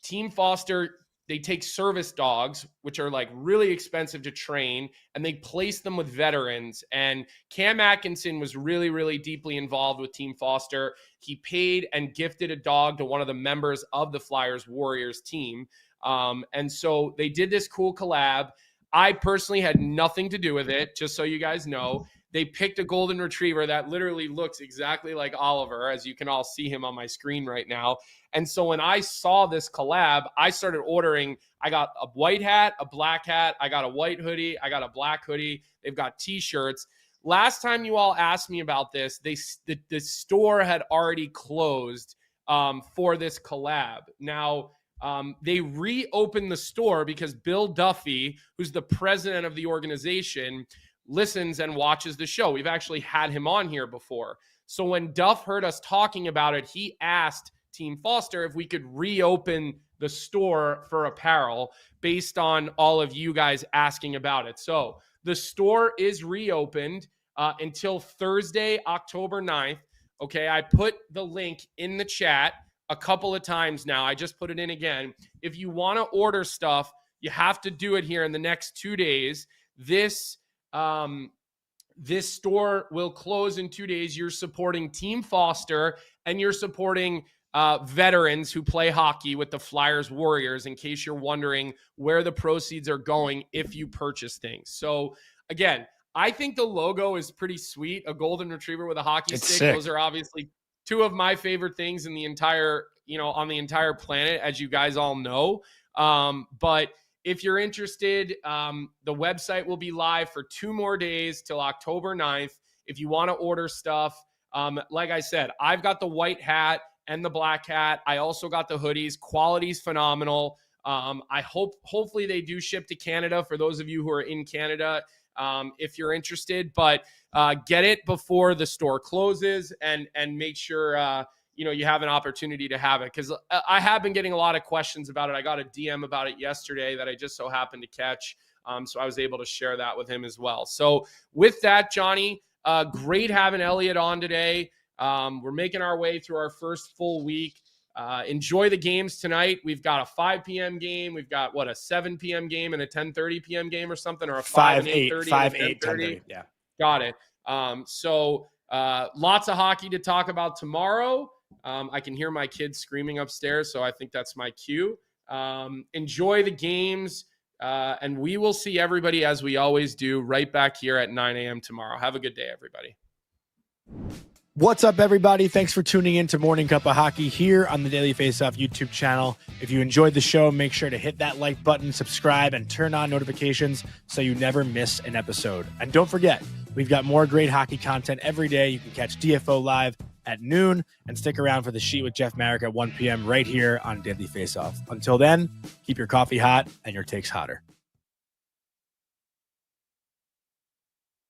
Team Foster, they take service dogs, which are really expensive to train, and they place them with veterans. And Cam Atkinson was really, really deeply involved with Team Foster. He paid and gifted a dog to one of the members of the Flyers Warriors team. And so they did this cool collab. I personally had nothing to do with it, just so you guys know. They picked a golden retriever that literally looks exactly like Oliver, as you can all see him on my screen right now. And so when I saw this collab, I started ordering. I got a white hat, a black hat. I got a white hoodie. I got a black hoodie. They've got T-shirts. Last time you all asked me about this, the store had already closed for this collab. Now, they reopened the store because Bill Duffy, who's the president of the organization, listens and watches the show. We've actually had him on here before. So when Duff heard us talking about it, he asked Team Foster if we could reopen the store for apparel based on all of you guys asking about it. So the store is reopened until Thursday, October 9th. Okay, I put the link in the chat a couple of times now. I just put it in again. If you want to order stuff, you have to do it here in the next 2 days. This this store will close in 2 days. You're supporting Team Foster, and you're supporting veterans who play hockey with the Flyers Warriors, in case you're wondering where the proceeds are going if you purchase things. So again, I think the logo is pretty sweet. A golden retriever with a hockey stick. Sick. Those are obviously two of my favorite things in the entire, on the entire planet, as you guys all know. But if you're interested, the website will be live for 2 more days till October 9th. If you want to order stuff, like I said, I've got the white hat and the black hat. I also got the hoodies. Quality's phenomenal. Hopefully they do ship to Canada for those of you who are in Canada, if you're interested. But get it before the store closes, and make sure you have an opportunity to have it, because I have been getting a lot of questions about it. I got a DM about it yesterday that I just so happened to catch, so I was able to share that with him as well. So with that, Johnny, great having Elliotte on today. We're making our way through our first full week. Enjoy the games tonight. We've got a 5 p.m. game. We've got a 7 p.m. game and a 10:30 p.m. game or something, or a 5 and 8:30. 5, 8, 10:30. Yeah. Got it. So lots of hockey to talk about tomorrow. I can hear my kids screaming upstairs, so I think that's my cue. Enjoy the games, and we will see everybody, as we always do, right back here at 9 a.m. tomorrow. Have a good day, everybody. What's up, everybody? Thanks for tuning in to Morning Cup of Hockey here on the Daily Faceoff YouTube channel. If you enjoyed the show, make sure to hit that like button, subscribe, and turn on notifications so you never miss an episode. And don't forget, we've got more great hockey content every day. You can catch DFO live at noon, and stick around for the sheet with Jeff Marek at 1 p.m. right here on Daily Faceoff. Until then, keep your coffee hot and your takes hotter.